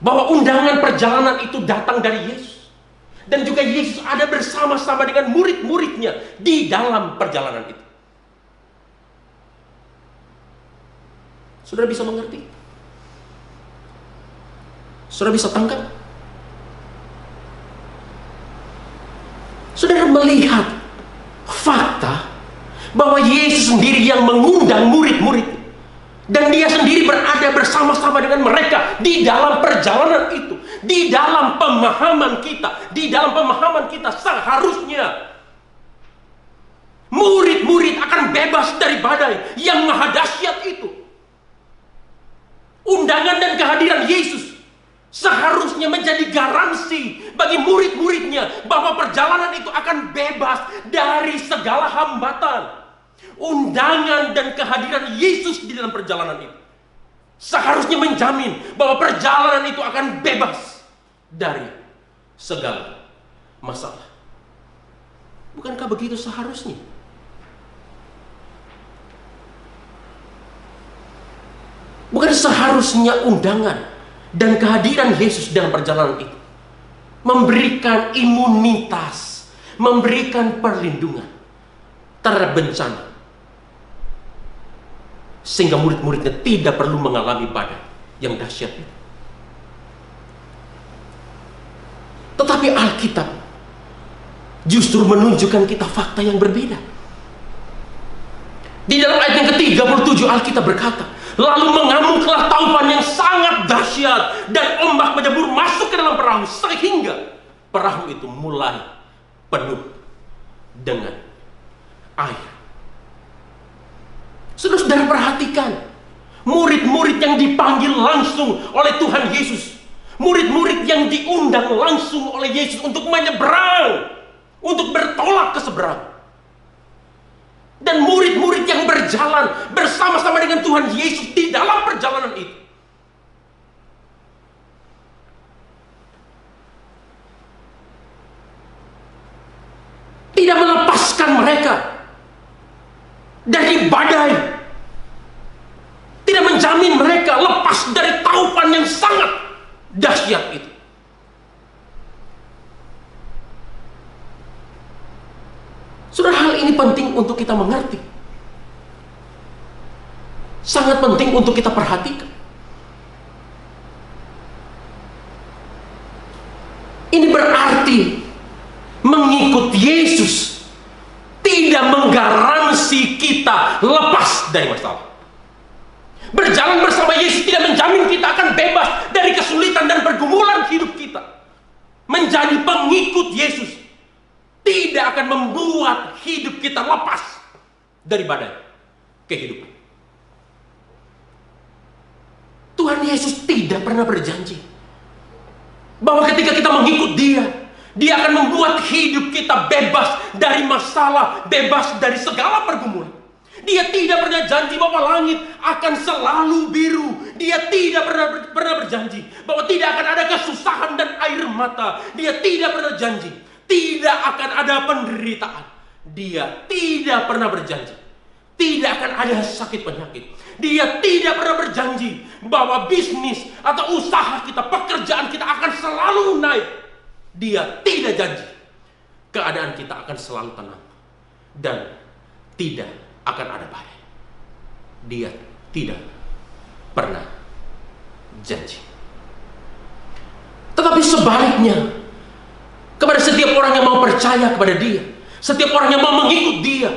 bahwa undangan perjalanan itu datang dari Yesus. Dan juga Yesus ada bersama-sama dengan murid-muridnya di dalam perjalanan itu. Saudara bisa mengerti? Saudara bisa tangkap? Saudara melihat fakta bahwa Yesus sendiri yang mengundang murid-murid, dan dia sendiri berada bersama-sama dengan mereka di dalam perjalanan itu. Di dalam pemahaman kita seharusnya murid-murid akan bebas dari badai yang maha dahsyat itu. Undangan dan kehadiran Yesus seharusnya menjadi garansi bagi murid-muridnya bahwa perjalanan itu akan bebas dari segala hambatan. Undangan dan kehadiran Yesus di dalam perjalanan itu seharusnya menjamin bahwa perjalanan itu akan bebas dari segala masalah. Bukankah begitu seharusnya? Bukan seharusnya undangan dan kehadiran Yesus dalam perjalanan itu memberikan imunitas, memberikan perlindungan terhadap bencana, sehingga murid-muridnya tidak perlu mengalami badai yang dahsyat itu. Tetapi Alkitab justru menunjukkan kita fakta yang berbeda. Di dalam ayat yang ke-37 Alkitab berkata, lalu mengamuklah taupan yang sangat dahsyat dan ombak menjebur masuk ke dalam perahu, sehingga perahu itu mulai penuh dengan air. Saudara-saudara perhatikan, murid-murid yang dipanggil langsung oleh Tuhan Yesus, murid-murid yang diundang langsung oleh Yesus untuk menyeberang, untuk bertolak ke seberang, dan murid-murid yang berjalan bersama-sama dengan Tuhan Yesus di dalam perjalanan itu. Tidak melepaskan mereka dari badai, tidak menjamin mereka lepas dari taupan yang sangat dahsyat itu. Saudara, hal ini penting untuk kita mengerti, sangat penting untuk kita perhatikan. Ini berarti mengikut Yesus tidak menggaransi kita lepas dari masalah. Berjalan bersama Yesus tidak menjamin kita akan bebas dari kesulitan dan pergumulan hidup kita. Menjadi pengikut Yesus tidak akan membuat hidup kita lepas dari badai kehidupan. Tuhan Yesus tidak pernah berjanji bahwa ketika kita mengikut Dia akan membuat hidup kita bebas dari masalah, bebas dari segala pergumulan. Dia tidak pernah janji bahwa langit akan selalu biru. Dia tidak pernah berjanji bahwa tidak akan ada kesusahan dan air mata. Dia tidak pernah janji tidak akan ada penderitaan. Dia tidak pernah berjanji tidak akan ada sakit penyakit. Dia tidak pernah berjanji bahwa bisnis atau usaha kita, pekerjaan kita akan selalu naik. Dia tidak janji keadaan kita akan selalu tenang dan tidak akan ada bahaya. Dia tidak pernah janji. Tetapi sebaliknya, kepada setiap orang yang mau percaya kepada Dia, setiap orang yang mau mengikut Dia,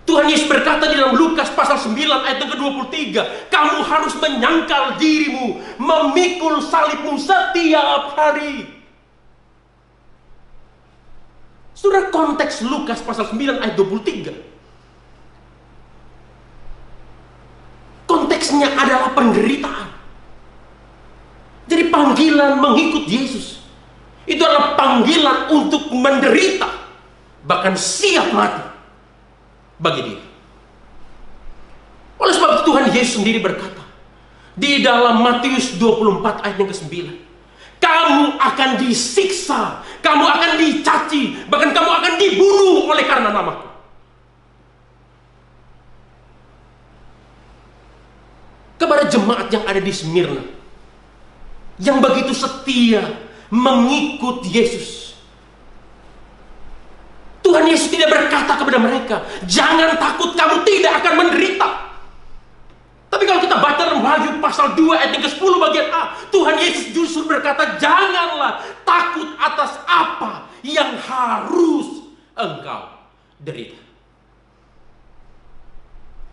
Tuhan Yesus berkata di dalam Lukas pasal 9 ayat yang ke-23, kamu harus menyangkal dirimu, memikul salibmu setiap hari. Saudara, konteks Lukas pasal 9 ayat 23, konteksnya adalah penderitaan. Jadi panggilan mengikut Yesus itu adalah panggilan untuk menderita, bahkan siap mati bagi Dia. Oleh sebab itu Tuhan Yesus sendiri berkata di dalam Matius 24 ayat yang ke-9, kamu akan disiksa, kamu akan dicaci, bahkan kamu akan dibunuh oleh karena namaku. Kepada jemaat yang ada di Smyrna, yang begitu setia mengikut Yesus, Tuhan Yesus tidak berkata kepada mereka, jangan takut, kamu tidak akan menderita. Tapi kalau kita baca dalam Wahyu pasal 2 ayat yang ke-10 bagian A, Tuhan Yesus justru berkata, janganlah takut atas apa yang harus engkau derita.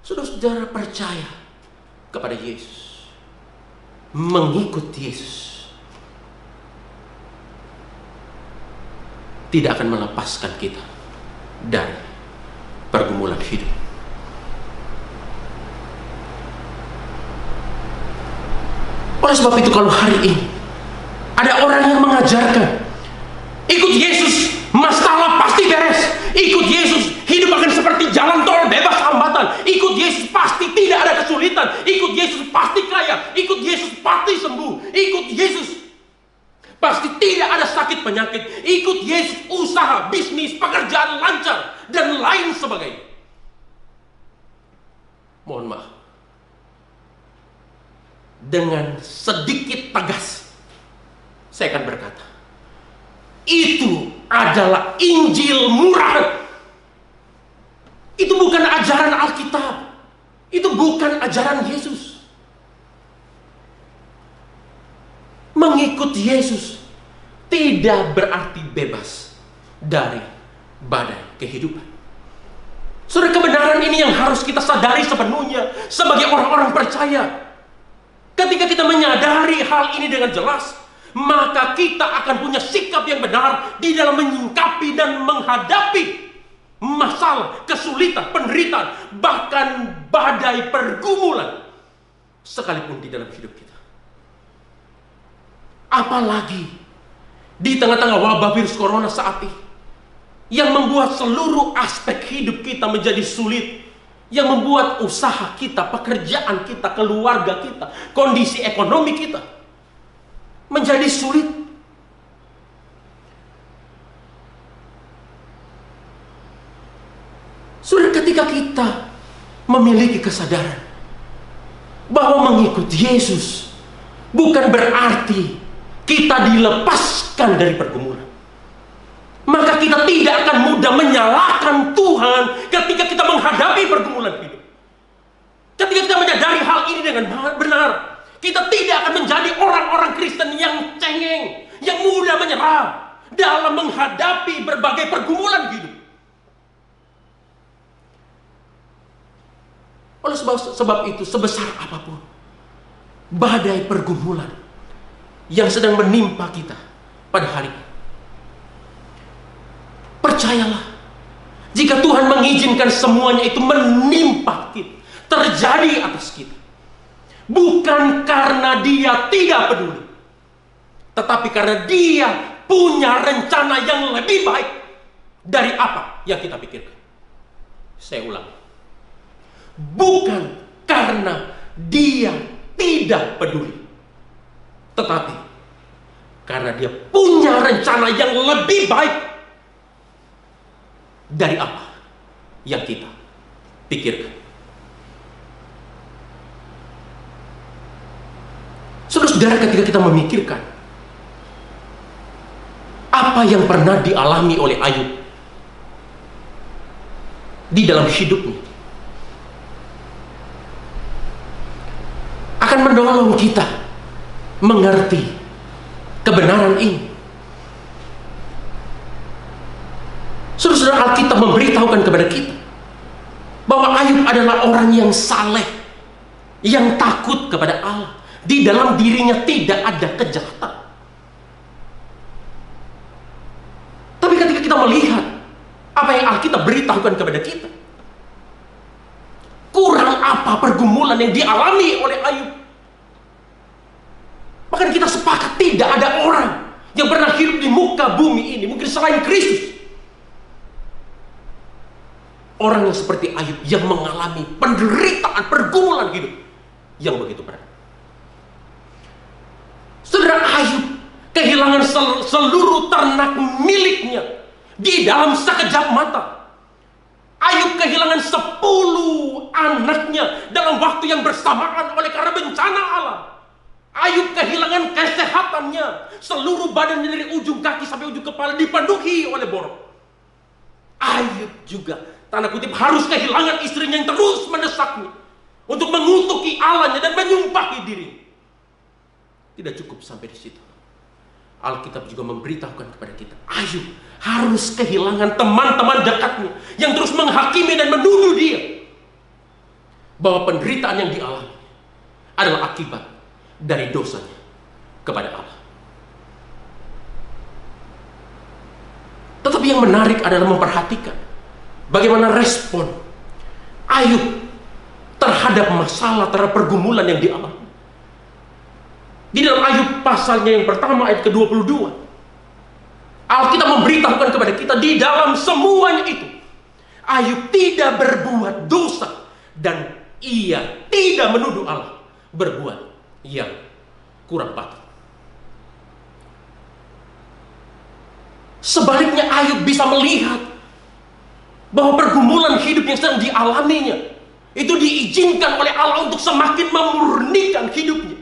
Saudara-saudara percaya kepada Yesus, mengikut Yesus, tidak akan melepaskan kita dari pergumulan hidup. Oleh sebab itu, kalau hari ini ada orang yang mengajarkan ikut Yesus, masalah pasti beres, ikut Yesus, hidup akan seperti jalan tol bebas hambatan, ikut Yesus pasti tidak ada kesulitan, ikut Yesus pasti kaya, ikut Yesus pasti sembuh, ikut Yesus pasti tidak ada sakit penyakit, ikut Yesus usaha, bisnis, pekerjaan lancar, dan lain sebagainya. Mohon maaf, dengan sedikit tegas saya akan berkata, itu adalah Injil murahan. Itu bukan ajaran Alkitab, itu bukan ajaran Yesus. Mengikut Yesus tidak berarti bebas dari badai kehidupan. Saudara, kebenaran ini yang harus kita sadari sepenuhnya sebagai orang-orang percaya. Ketika kita menyadari hal ini dengan jelas, maka kita akan punya sikap yang benar di dalam menyingkapi dan menghadapi masalah, kesulitan, penderitaan, bahkan badai pergumulan sekalipun di dalam hidup kita. Apalagi di tengah-tengah wabah virus corona saat ini, yang membuat seluruh aspek hidup kita menjadi sulit, yang membuat usaha kita, pekerjaan kita, keluarga kita, kondisi ekonomi kita menjadi sulit. Sudah, ketika kita memiliki kesadaran bahwa mengikut Yesus bukan berarti kita dilepaskan dari pergumulan, maka kita tidak akan mudah menyalahkan Tuhan ketika kita menghadapi pergumulan hidup. Ketika kita menyadari hal ini dengan benar, kita tidak akan menjadi orang-orang Kristen yang cengeng, yang mudah menyerah dalam menghadapi berbagai pergumulan hidup. Oleh sebab itu, sebesar apapun badai pergumulan yang sedang menimpa kita pada hari ini, percayalah, jika Tuhan mengizinkan semuanya itu menimpa kita, terjadi atas kita, bukan karena Dia tidak peduli, tetapi karena Dia punya rencana yang lebih baik dari apa yang kita pikirkan. Saya ulang, bukan karena Dia tidak peduli, tetapi karena Dia punya rencana yang lebih baik dari apa yang kita pikirkan. Saudara-saudara, ketika kita memikirkan apa yang pernah dialami oleh Ayub di dalam hidupnya, akan menolong kita mengerti kebenaran ini. Saudara-saudara, Alkitab memberitahukan kepada kita bahwa Ayub adalah orang yang saleh, yang takut kepada Allah. Di dalam dirinya tidak ada kejahatan. Tapi ketika kita melihat apa yang Alkitab beritahukan kepada kita, kurang apa pergumulan yang dialami oleh Ayub. Bahkan kita sepakat tidak ada orang yang pernah hidup di muka bumi ini, mungkin selain Kristus, orang yang seperti Ayub yang mengalami penderitaan, pergumulan hidup yang begitu berat. Saudara, Ayub kehilangan seluruh ternak miliknya di dalam sekejap mata. Ayub kehilangan 10 anaknya dalam waktu yang bersamaan oleh karena bencana alam. Ayub kehilangan kesehatannya, seluruh badannya dari ujung kaki sampai ujung kepala dipenuhi oleh borok. Ayub juga, tanda kutip, harus kehilangan istrinya yang terus mendesaknya untuk mengutuki Allahnya dan menyumpahi diri. Tidak cukup sampai di situ. Alkitab juga memberitahukan kepada kita, Ayub harus kehilangan teman-teman dekatnya yang terus menghakimi dan menuduh dia bahwa penderitaan yang dialami adalah akibat dari dosanya kepada Allah. Tetapi yang menarik adalah memperhatikan bagaimana respon Ayub terhadap masalah, terhadap pergumulan yang dialami. Di dalam Ayub pasalnya yang pertama ayat ke-22, Alkitab memberitahukan kepada kita di dalam semuanya itu Ayub tidak berbuat dosa dan ia tidak menuduh Allah berbuat yang kurang patut. Sebaliknya, Ayub bisa melihat bahwa pergumulan hidup yang sedang dialaminya itu diizinkan oleh Allah untuk semakin memurnikan hidupnya.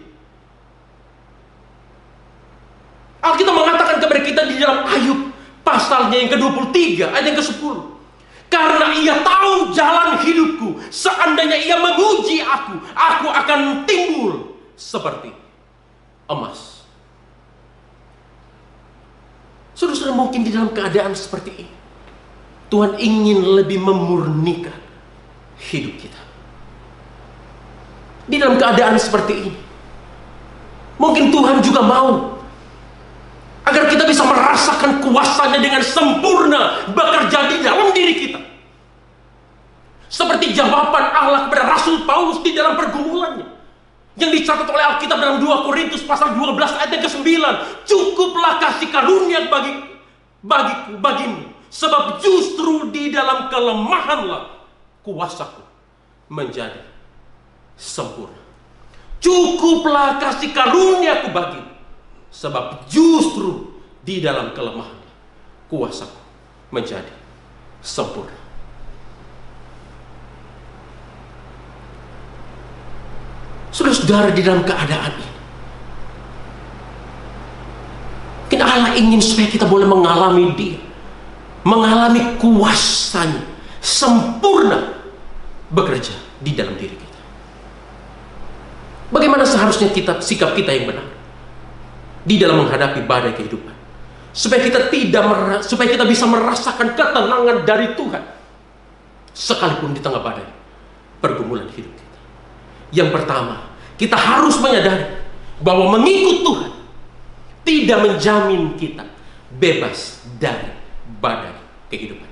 Alkitab mengatakan kepada kita di dalam Ayub pasalnya yang ke-23 ayat yang ke-10, karena ia tahu jalan hidupku, seandainya ia memuji aku akan timbul seperti emas. Saudara-saudara, mungkin di dalam keadaan seperti ini Tuhan ingin lebih memurnikan hidup kita. Di dalam keadaan seperti ini mungkin Tuhan juga mau agar kita bisa merasakan kuasanya dengan sempurna bekerja di dalam diri kita. Seperti jawaban Allah kepada Rasul Paulus di dalam pergumulannya, yang dicatat oleh Alkitab dalam 2 Korintus pasal 12 ayat yang ke-9. Cukuplah kasih karunia bagimu, sebab justru di dalam kelemahanlah kuasaku menjadi sempurna. Cukuplah kasih karuniaku bagimu, sebab justru di dalam kelemahan kuasaku menjadi sempurna. Saudara-saudara, di dalam keadaan ini mungkin Allah ingin supaya kita boleh mengalami Dia, mengalami kuasanya sempurna bekerja di dalam diri kita. Bagaimana seharusnya sikap kita yang benar di dalam menghadapi badai kehidupan, supaya kita bisa merasakan ketenangan dari Tuhan sekalipun di tengah badai pergumulan hidup kita. Yang pertama, kita harus menyadari bahwa mengikut Tuhan tidak menjamin kita bebas dari badai kehidupan,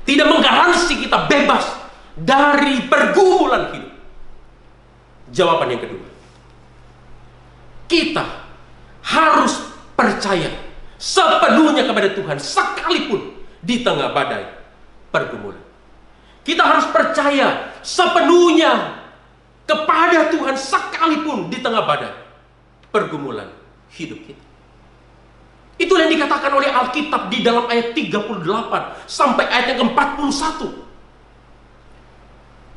tidak menggaransi kita bebas dari pergumulan hidup. Jawaban yang kedua, kita harus percaya sepenuhnya kepada Tuhan sekalipun di tengah badai pergumulan. Kita harus percaya sepenuhnya kepada Tuhan sekalipun di tengah badai pergumulan hidup kita. Itulah yang dikatakan oleh Alkitab di dalam ayat 38 sampai ayat yang ke-41.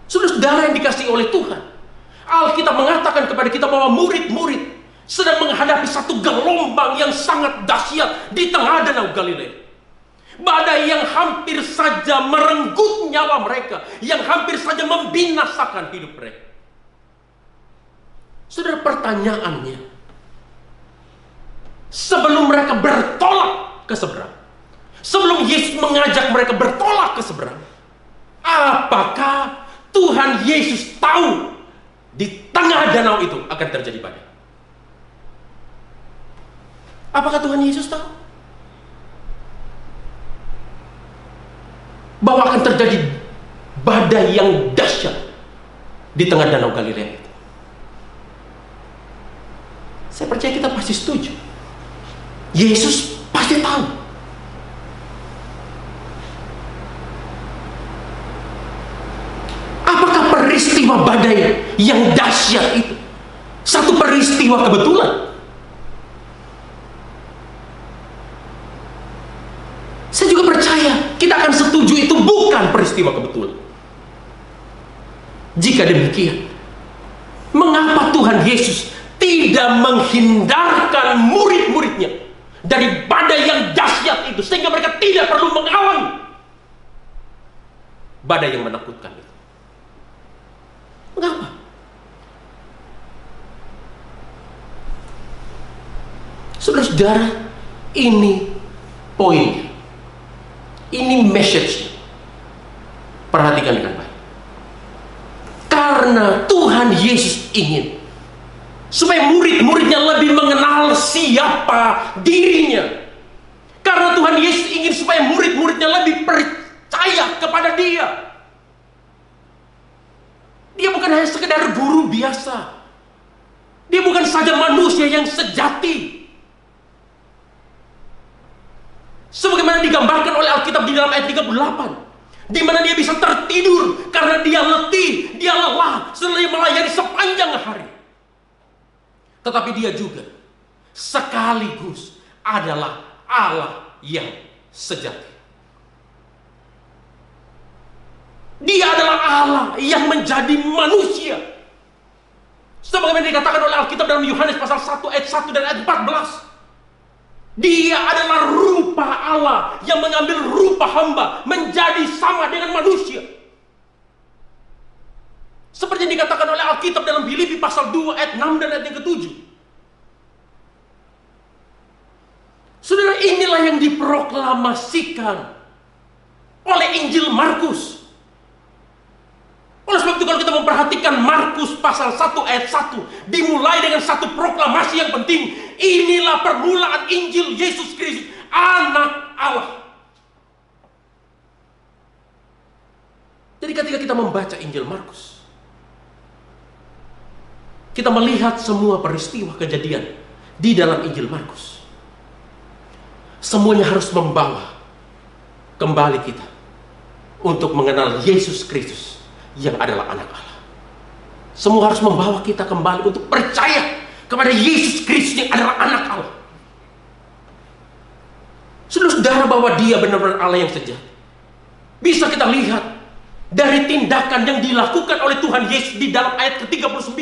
Saudara-saudara yang dikasihi oleh Tuhan, Alkitab mengatakan kepada kita bahwa murid-murid sedang menghadapi satu gelombang yang sangat dahsyat di tengah danau Galilea. Badai yang hampir saja merenggut nyawa mereka, yang hampir saja membinasakan hidup mereka. Saudara, pertanyaannya, sebelum mereka bertolak ke seberang, sebelum Yesus mengajak mereka bertolak ke seberang, apakah Tuhan Yesus tahu di tengah danau itu akan terjadi badai? Apakah Tuhan Yesus tahu bahwa akan terjadi badai yang dahsyat di tengah danau Galilea itu? Saya percaya kita pasti setuju. Yesus pasti tahu. Apakah peristiwa badai yang dahsyat itu satu peristiwa kebetulan? Saya juga percaya kita akan setuju itu bukan peristiwa kebetulan. Jika demikian, mengapa Tuhan Yesus tidak menghindarkan murid-muridnya dari badai yang dahsyat itu, sehingga mereka tidak perlu mengalami badai yang menakutkan itu? Mengapa? Saudara-saudara, ini poinnya. Ini message. Perhatikan dengan baik. Karena Tuhan Yesus ingin supaya murid-muridnya lebih mengenal siapa dirinya. Karena Tuhan Yesus ingin supaya murid-muridnya lebih percaya kepada Dia. Dia bukan hanya sekedar guru biasa. Dia bukan saja manusia yang sejati. Sebagaimana digambarkan oleh Alkitab di dalam ayat 38, di mana dia bisa tertidur karena dia letih, dia lelah setelah melayani sepanjang hari. Tetapi dia juga sekaligus adalah Allah yang sejati. Dia adalah Allah yang menjadi manusia. Sebagaimana dikatakan oleh Alkitab dalam Yohanes pasal 1 ayat 1 dan ayat 14. Dia adalah rupa Allah yang mengambil rupa hamba menjadi sama dengan manusia. Seperti yang dikatakan oleh Alkitab dalam Filipi pasal 2 ayat 6 dan ayat yang ke-7. Saudara, inilah yang diproklamasikan oleh Injil Markus. Oleh sebab itu kalau kita memperhatikan Markus pasal 1 ayat 1, dimulai dengan satu proklamasi yang penting. Inilah permulaan Injil Yesus Kristus, Anak Allah. Jadi ketika kita membaca Injil Markus, kita melihat semua peristiwa kejadian di dalam Injil Markus. Semuanya harus membawa kembali kita untuk mengenal Yesus Kristus yang adalah Anak Allah. Semua harus membawa kita kembali untuk percaya kepada Yesus Kristus yang adalah Anak Allah. Saudara-saudara, bahwa Dia benar-benar Allah yang sejati bisa kita lihat dari tindakan yang dilakukan oleh Tuhan Yesus di dalam ayat ke-39.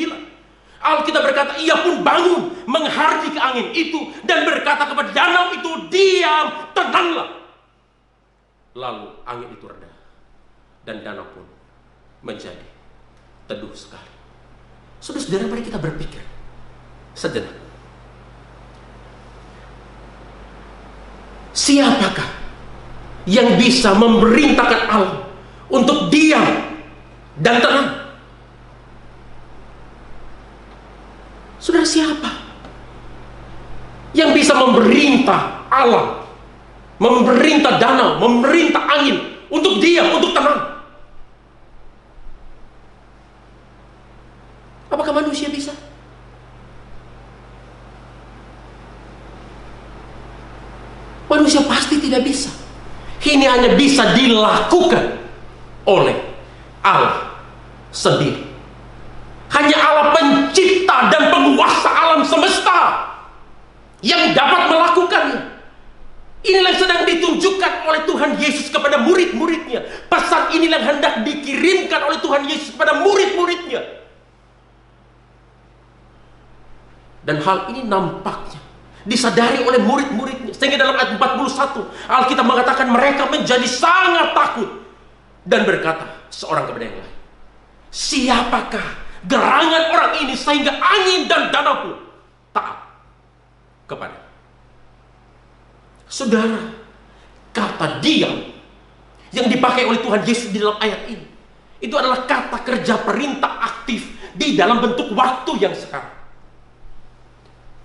Alkitab berkata, Ia pun bangun menghardik angin itu dan berkata kepada danau itu, diam, tenanglah. Lalu angin itu reda dan danau pun menjadi teduh sekali. Saudara-saudara, mari kita berpikir sejenak. Siapakah yang bisa memerintahkan Allah untuk diam dan tenang? Saudara, siapa yang bisa memerintah Allah, memerintah danau, memerintah angin untuk diam, untuk tenang? Apakah manusia bisa? Manusia pasti tidak bisa. Ini hanya bisa dilakukan oleh Allah sendiri. Hanya Allah pencipta dan penguasa alam semesta yang dapat melakukannya. Inilah yang sedang ditunjukkan oleh Tuhan Yesus kepada murid-muridnya. Pesan inilah yang hendak dikirimkan oleh Tuhan Yesus kepada murid-muridnya. Dan hal ini nampaknya disadari oleh murid-muridnya. Sehingga dalam ayat 41, Alkitab mengatakan mereka menjadi sangat takut. Dan berkata seorang kepada yang lain, siapakah gerangan orang ini sehingga angin dan danau pun taat kepada. Saudara, kata diam yang dipakai oleh Tuhan Yesus di dalam ayat ini, itu adalah kata kerja perintah aktif di dalam bentuk waktu yang sekarang.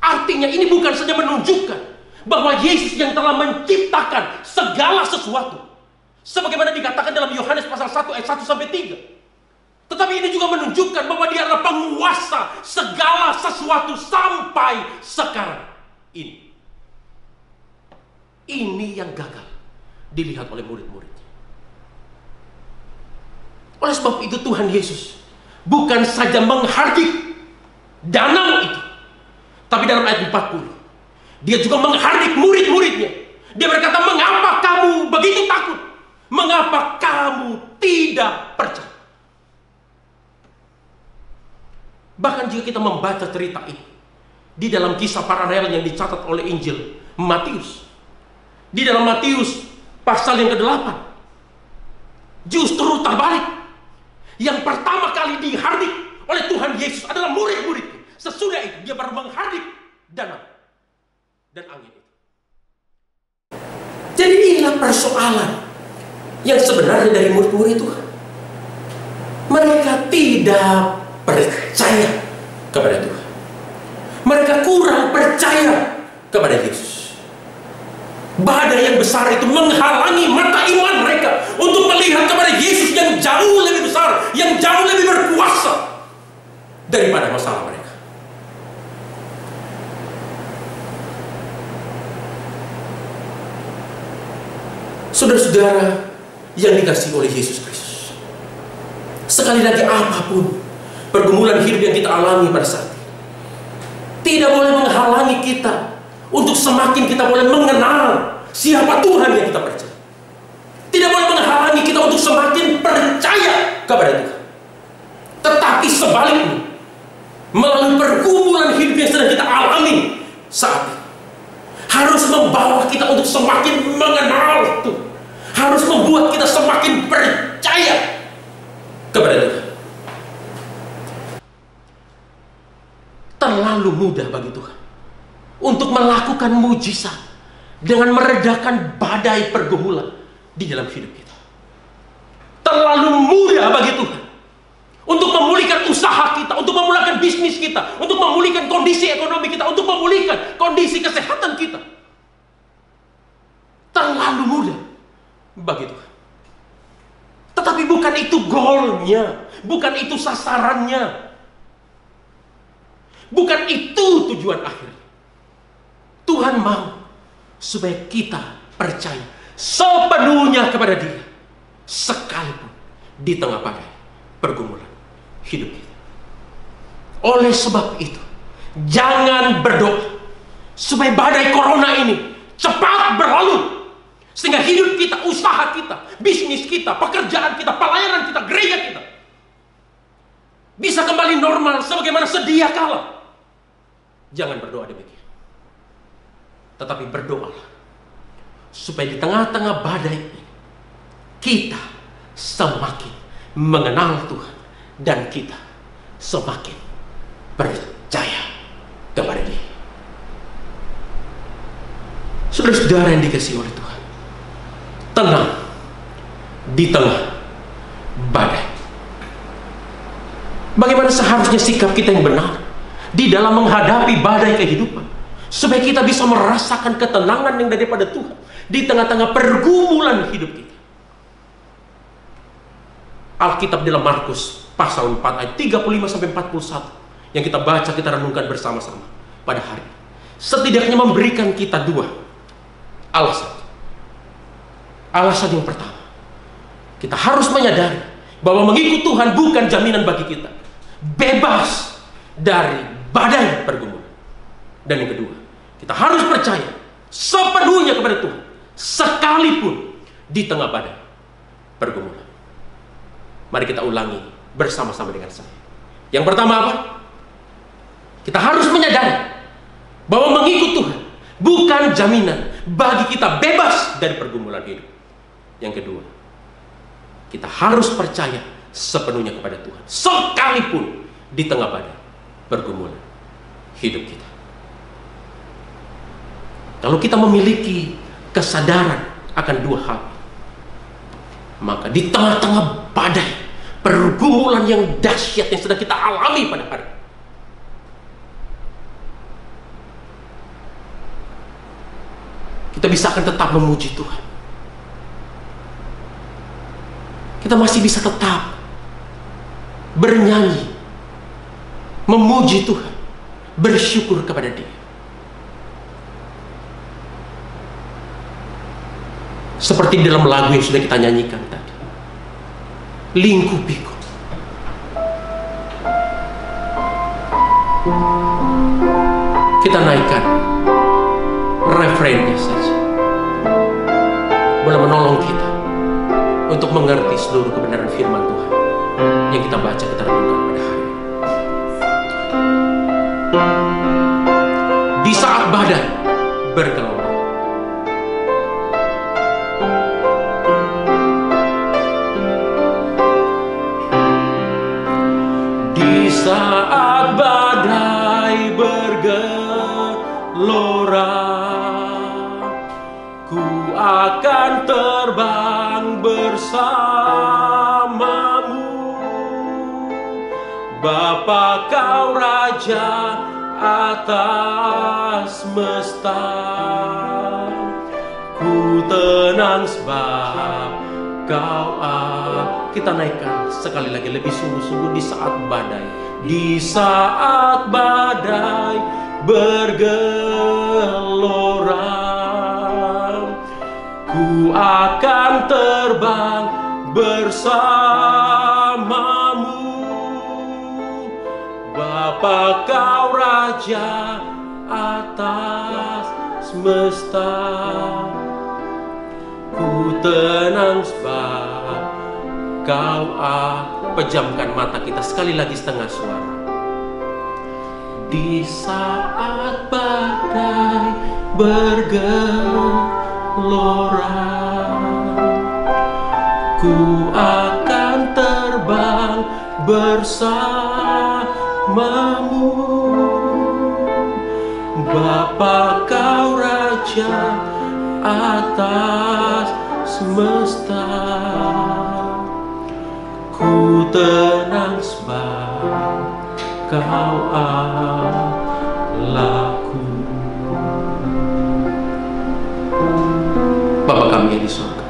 Artinya ini bukan saja menunjukkan bahwa Yesus yang telah menciptakan segala sesuatu, sebagaimana dikatakan dalam Yohanes pasal 1 ayat 1 sampai 3. Tetapi ini juga menunjukkan bahwa dia adalah penguasa segala sesuatu sampai sekarang ini. Ini yang gagal dilihat oleh murid-muridnya. Oleh sebab itu Tuhan Yesus bukan saja menghardik danau itu, tapi dalam ayat 40 dia juga menghardik murid-muridnya. Dia berkata, mengapa kamu begitu takut? Mengapa kamu tidak percaya? Bahkan jika kita membaca cerita ini di dalam kisah paralel yang dicatat oleh Injil Matius, di dalam Matius pasal yang ke-8, justru terbalik. Yang pertama kali dihardik oleh Tuhan Yesus adalah murid-murid. Sesudah itu dia baru menghardik danau dan angin itu. Jadi inilah persoalan yang sebenarnya dari murid-murid Tuhan. Mereka tidak percaya kepada Tuhan. Mereka kurang percaya kepada Yesus. Badai yang besar itu menghalangi mata iman mereka untuk melihat kepada Yesus yang jauh lebih besar, yang jauh lebih berkuasa daripada masalah mereka. Saudara-saudara yang dikasihi oleh Yesus Kristus, sekali lagi apapun pergumulan hidup yang kita alami pada saat ini tidak boleh menghalangi kita untuk semakin kita boleh mengenal siapa Tuhan yang kita percaya. Tidak boleh menghalangi kita untuk semakin percaya kepada Tuhan. Tetapi sebaliknya, melalui pergumulan hidup yang sedang kita alami saat ini, harus membawa kita untuk semakin mengenal Tuhan. Harus membuat kita semakin percaya kepada Tuhan. Terlalu mudah bagi Tuhan untuk melakukan mujizat dengan meredakan badai pergumulan di dalam hidup kita. Terlalu mudah bagi Tuhan untuk memulihkan usaha kita, untuk memulihkan bisnis kita, untuk memulihkan kondisi ekonomi kita, untuk memulihkan kondisi kesehatan kita. Terlalu mudah bagi Tuhan. Tetapi bukan itu goalnya, bukan itu sasarannya, bukan itu tujuan akhir. Tuhan mau supaya kita percaya sepenuhnya kepada Dia, sekalipun di tengah badai pergumulan hidup kita. Oleh sebab itu, jangan berdoa supaya badai corona ini cepat berlalu, sehingga hidup kita, usaha kita, bisnis kita, pekerjaan kita, pelayanan kita, gereja kita bisa kembali normal sebagaimana sedia kala. Jangan berdoa demikian. Tetapi berdoalah supaya di tengah-tengah badai ini kita semakin mengenal Tuhan dan kita semakin percaya kepada Dia. Saudara-saudara yang dikasihi oleh Tuhan, tenang di tengah badai. Bagaimana seharusnya sikap kita yang benar di dalam menghadapi badai kehidupan, supaya kita bisa merasakan ketenangan yang daripada Tuhan di tengah-tengah pergumulan hidup kita. Alkitab dalam Markus pasal 4 ayat 35 sampai 41 yang kita baca, kita renungkan bersama-sama pada hari ini, setidaknya memberikan kita dua alasan. Alasan yang pertama, kita harus menyadari bahwa mengikut Tuhan bukan jaminan bagi kita bebas dari badai pergumulan. Dan yang kedua, kita harus percaya sepenuhnya kepada Tuhan, sekalipun di tengah badai pergumulan. Mari kita ulangi bersama-sama dengan saya. Yang pertama apa? Kita harus menyadari bahwa mengikut Tuhan bukan jaminan bagi kita bebas dari pergumulan hidup. Yang kedua, kita harus percaya sepenuhnya kepada Tuhan, sekalipun di tengah badai pergumulan hidup kita. Kalau kita memiliki kesadaran akan dua hal, maka di tengah-tengah badai pergumulan yang dahsyat yang sedang kita alami pada hari ini, kita bisa akan tetap memuji Tuhan. Kita masih bisa tetap bernyanyi, memuji Tuhan, bersyukur kepada Dia. Seperti dalam lagu yang sudah kita nyanyikan tadi, lingkupiku. Kita naikkan refrainnya saja, boleh menolong kita untuk mengerti seluruh kebenaran firman Tuhan yang kita baca, kita renungkan pada hari ini. Di saat badai bergelombang, di saat badai bergelora, ku akan terbang bersamamu. Bapa, Kau Raja atas semesta, ku tenang sebab Kau kita naikkan sekali lagi lebih sungguh-sungguh. Di saat badai, di saat badai bergelora, ku akan terbang bersamamu. Bapa, Kau Raja atas semesta, ku tenang sebab Kau pejamkan mata kita sekali lagi setengah suara. Di saat badai bergelora, ku akan terbang bersamamu. Bapa, Kau Raja atas semesta, ku tenang sebab Kau Allahku. Bapa kami yang di surga,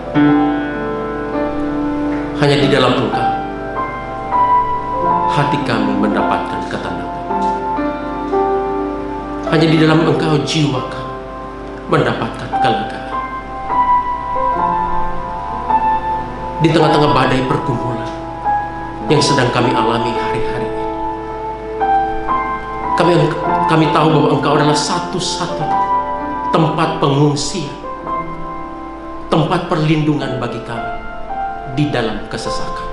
hanya di dalam Engkau hati kami mendapatkan ketenangan. Hanya di dalam Engkau jiwa kami mendapatkan kelegaan. Di tengah-tengah badai pergumulan yang sedang kami alami hari-hari ini, kami tahu bahwa Engkau adalah satu-satunya tempat pengungsian, tempat perlindungan bagi kami di dalam kesesakan.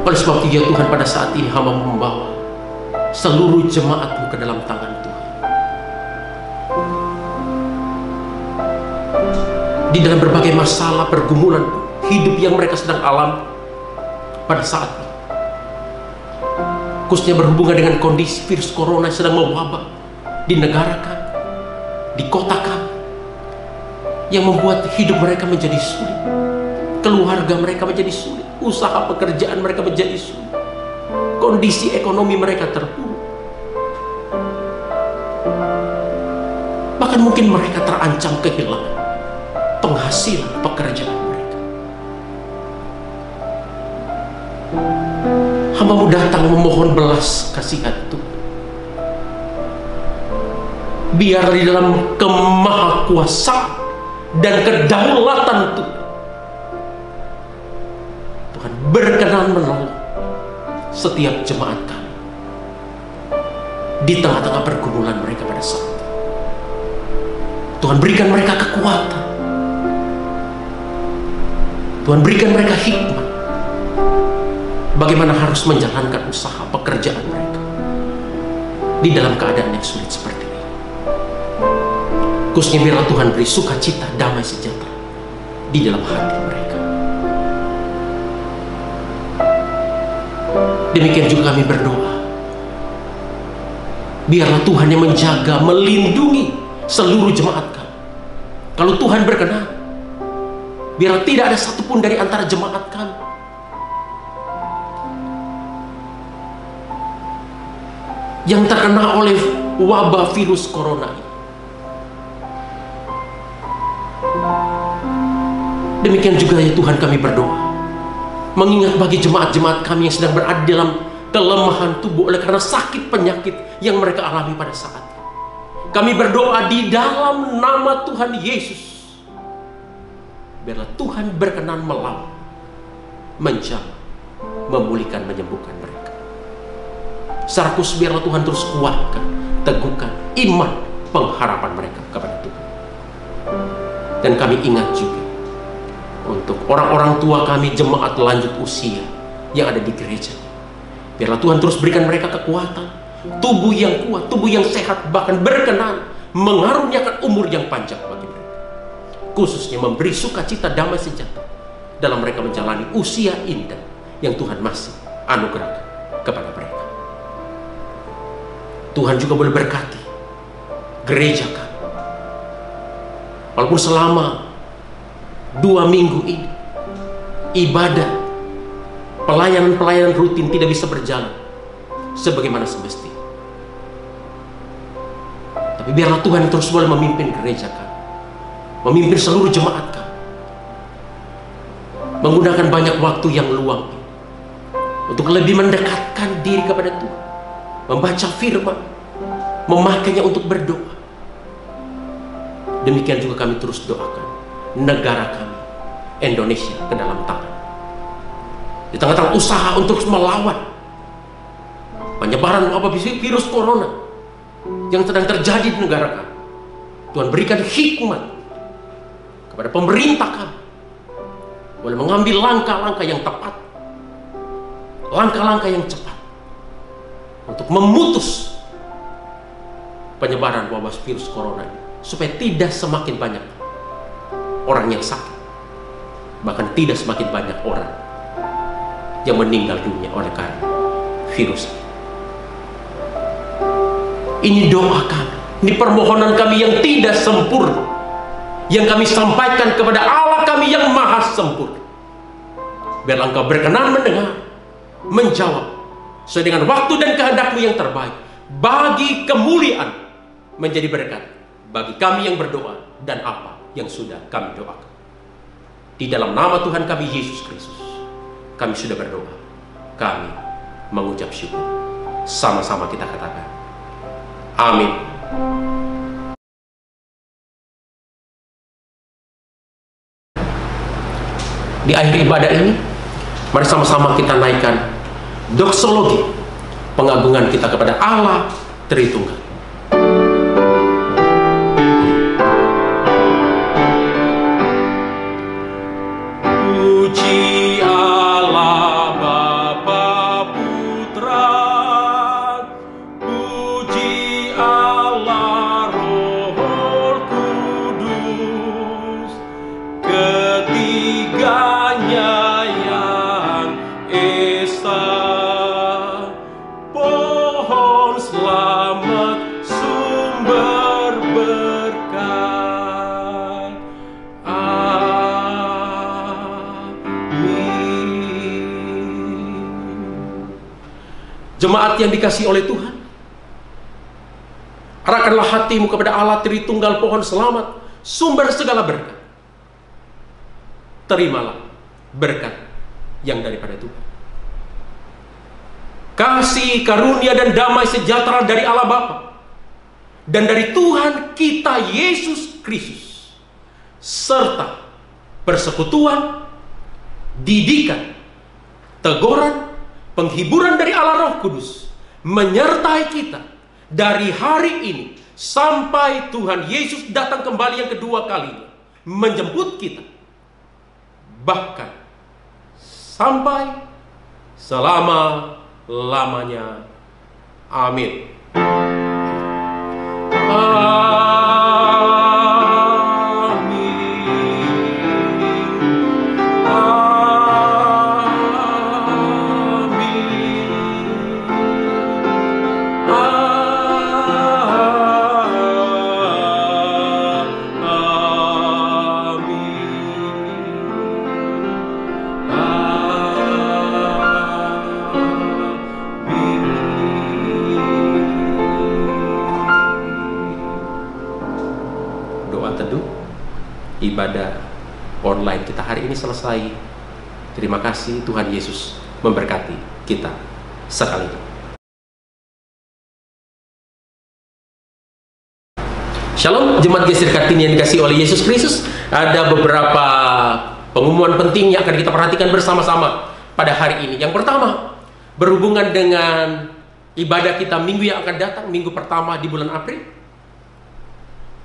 Oleh sebab itu ya Tuhan, pada saat ini hamba membawa seluruh jemaat-Mu ke dalam tangan Tuhan. Di dalam berbagai masalah, pergumulan hidup yang mereka sedang alami pada saat ini, khususnya berhubungan dengan kondisi virus corona yang sedang mewabah di negara kami, di kota kami, yang membuat hidup mereka menjadi sulit, keluarga mereka menjadi sulit, usaha pekerjaan mereka menjadi sulit, kondisi ekonomi mereka terpuruk, bahkan mungkin mereka terancam kehilangan penghasilan pekerjaan mereka. Hamba-Mu datang memohon belas kasihan Tuhan. Biar di dalam kemahakuasaan dan kedaulatan Tuhan, Tuhan berkenan menolong setiap jemaat kami di tengah-tengah pergumulan mereka pada saat ini. Tuhan berikan mereka kekuatan, Tuhan berikan mereka hikmat bagaimana harus menjalankan usaha pekerjaan mereka. di dalam keadaan yang sulit seperti ini. Khususnya biarlah Tuhan beri sukacita, damai sejahtera di dalam hati mereka. Demikian juga kami berdoa, biarlah Tuhan yang menjaga, melindungi seluruh jemaat kami. Kalau Tuhan berkenan, biarlah tidak ada satupun dari antara jemaat kami yang terkena oleh wabah virus corona ini. Demikian juga ya Tuhan, kami berdoa, mengingat bagi jemaat-jemaat kami yang sedang berada dalam kelemahan tubuh oleh karena sakit penyakit yang mereka alami pada saat ini. Kami berdoa di dalam nama Tuhan Yesus, biarlah Tuhan berkenan melawan, menjamah, memulihkan, menyembuhkan mereka. Secara khusus biarlah Tuhan terus kuatkan, teguhkan iman, pengharapan mereka kepada Tuhan. Dan kami ingat juga untuk orang-orang tua kami, jemaat lanjut usia yang ada di gereja. Biarlah Tuhan terus berikan mereka kekuatan, tubuh yang kuat, tubuh yang sehat, bahkan berkenan mengaruniakan umur yang panjang bagi mereka. Khususnya memberi sukacita, damai sejahtera dalam mereka menjalani usia indah yang Tuhan masih anugerahkan kepada mereka. Tuhan juga boleh berkati gereja kami. Walaupun selama 2 minggu ini ibadah, pelayanan-pelayanan rutin tidak bisa berjalan sebagaimana semestinya, tapi biarlah Tuhan terus boleh memimpin gereja kami, memimpin seluruh jemaat kami, menggunakan banyak waktu yang luang ini untuk lebih mendekatkan diri kepada Tuhan, membaca firman, memakainya untuk berdoa. Demikian juga kami terus doakan negara kami, Indonesia, ke dalam tangan. Di tengah-tengah usaha untuk melawan penyebaran wabah virus corona yang sedang terjadi di negara kami, Tuhan berikan hikmat kepada pemerintah kami, boleh mengambil langkah-langkah yang tepat, langkah-langkah yang cepat untuk memutus penyebaran wabah virus corona ini, supaya tidak semakin banyak orang yang sakit, bahkan tidak semakin banyak orang yang meninggal dunia oleh karena virus ini. Ini doa kami, ini permohonan kami yang tidak sempurna, yang kami sampaikan kepada Allah kami yang maha sempurna. Biarlah Engkau berkenan mendengar, menjawab sesuai dengan waktu dan kehendak-Mu yang terbaik, bagi kemuliaan menjadi berkat bagi kami yang berdoa dan apa yang sudah kami doakan. Di dalam nama Tuhan kami Yesus Kristus, kami sudah berdoa, kami mengucap syukur. Sama-sama kita katakan, amin. Di akhir ibadah ini, mari sama-sama kita naikkan doksologi, pengagungan kita kepada Allah Tritunggal. Jemaat yang dikasihi oleh Tuhan, arahkanlah hatimu kepada Allah Tritunggal, pohon selamat, sumber segala berkat. Terimalah berkat yang daripada Tuhan. Kasih, karunia, dan damai sejahtera dari Allah Bapa dan dari Tuhan kita Yesus Kristus, serta persekutuan, didikan, teguran, penghiburan dari Allah Roh Kudus menyertai kita dari hari ini sampai Tuhan Yesus datang kembali yang kedua kalinya menjemput kita, bahkan sampai selama-lamanya. Amin. Ibadah online kita hari ini selesai. Terima kasih, Tuhan Yesus memberkati kita sekali. Shalom, jemaat Geser Kartini yang dikasihi oleh Yesus Kristus. Ada beberapa pengumuman penting yang akan kita perhatikan bersama-sama pada hari ini. Yang pertama, berhubungan dengan ibadah kita minggu yang akan datang, minggu pertama di bulan April.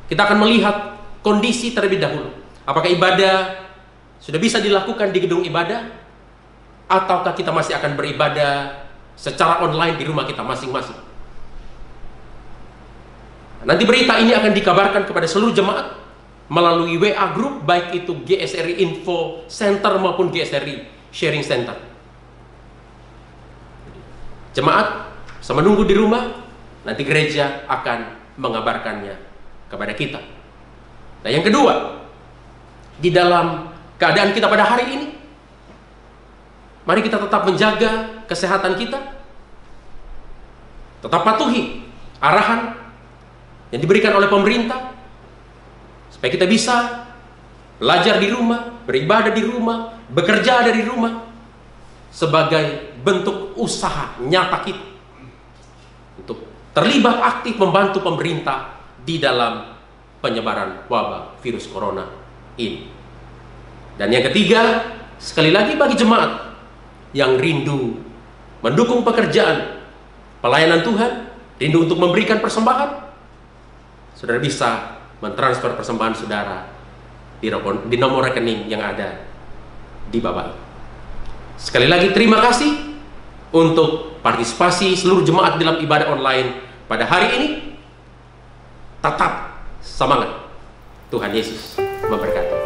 Kita akan melihat kondisi terlebih dahulu. Apakah ibadah sudah bisa dilakukan di gedung ibadah, ataukah kita masih akan beribadah secara online di rumah kita masing-masing. Nanti berita ini akan dikabarkan kepada seluruh jemaat melalui WA group, baik itu GSRI Info Center maupun GSRI Sharing Center. Jemaat bisa menunggu di rumah, nanti gereja akan mengabarkannya kepada kita. Nah, yang kedua, di dalam keadaan kita pada hari ini, mari kita tetap menjaga kesehatan kita, tetap patuhi arahan yang diberikan oleh pemerintah, supaya kita bisa belajar di rumah, beribadah di rumah, bekerja dari rumah, sebagai bentuk usaha nyata kita untuk terlibat aktif membantu pemerintah di dalam penyebaran wabah virus corona ini. Dan yang ketiga, sekali lagi bagi jemaat yang rindu mendukung pekerjaan pelayanan Tuhan, rindu untuk memberikan persembahan, saudara bisa mentransfer persembahan saudara di nomor rekening yang ada di bawah. Sekali lagi terima kasih untuk partisipasi seluruh jemaat dalam ibadah online pada hari ini. Tetap semangat. Tuhan Yesus memberkati.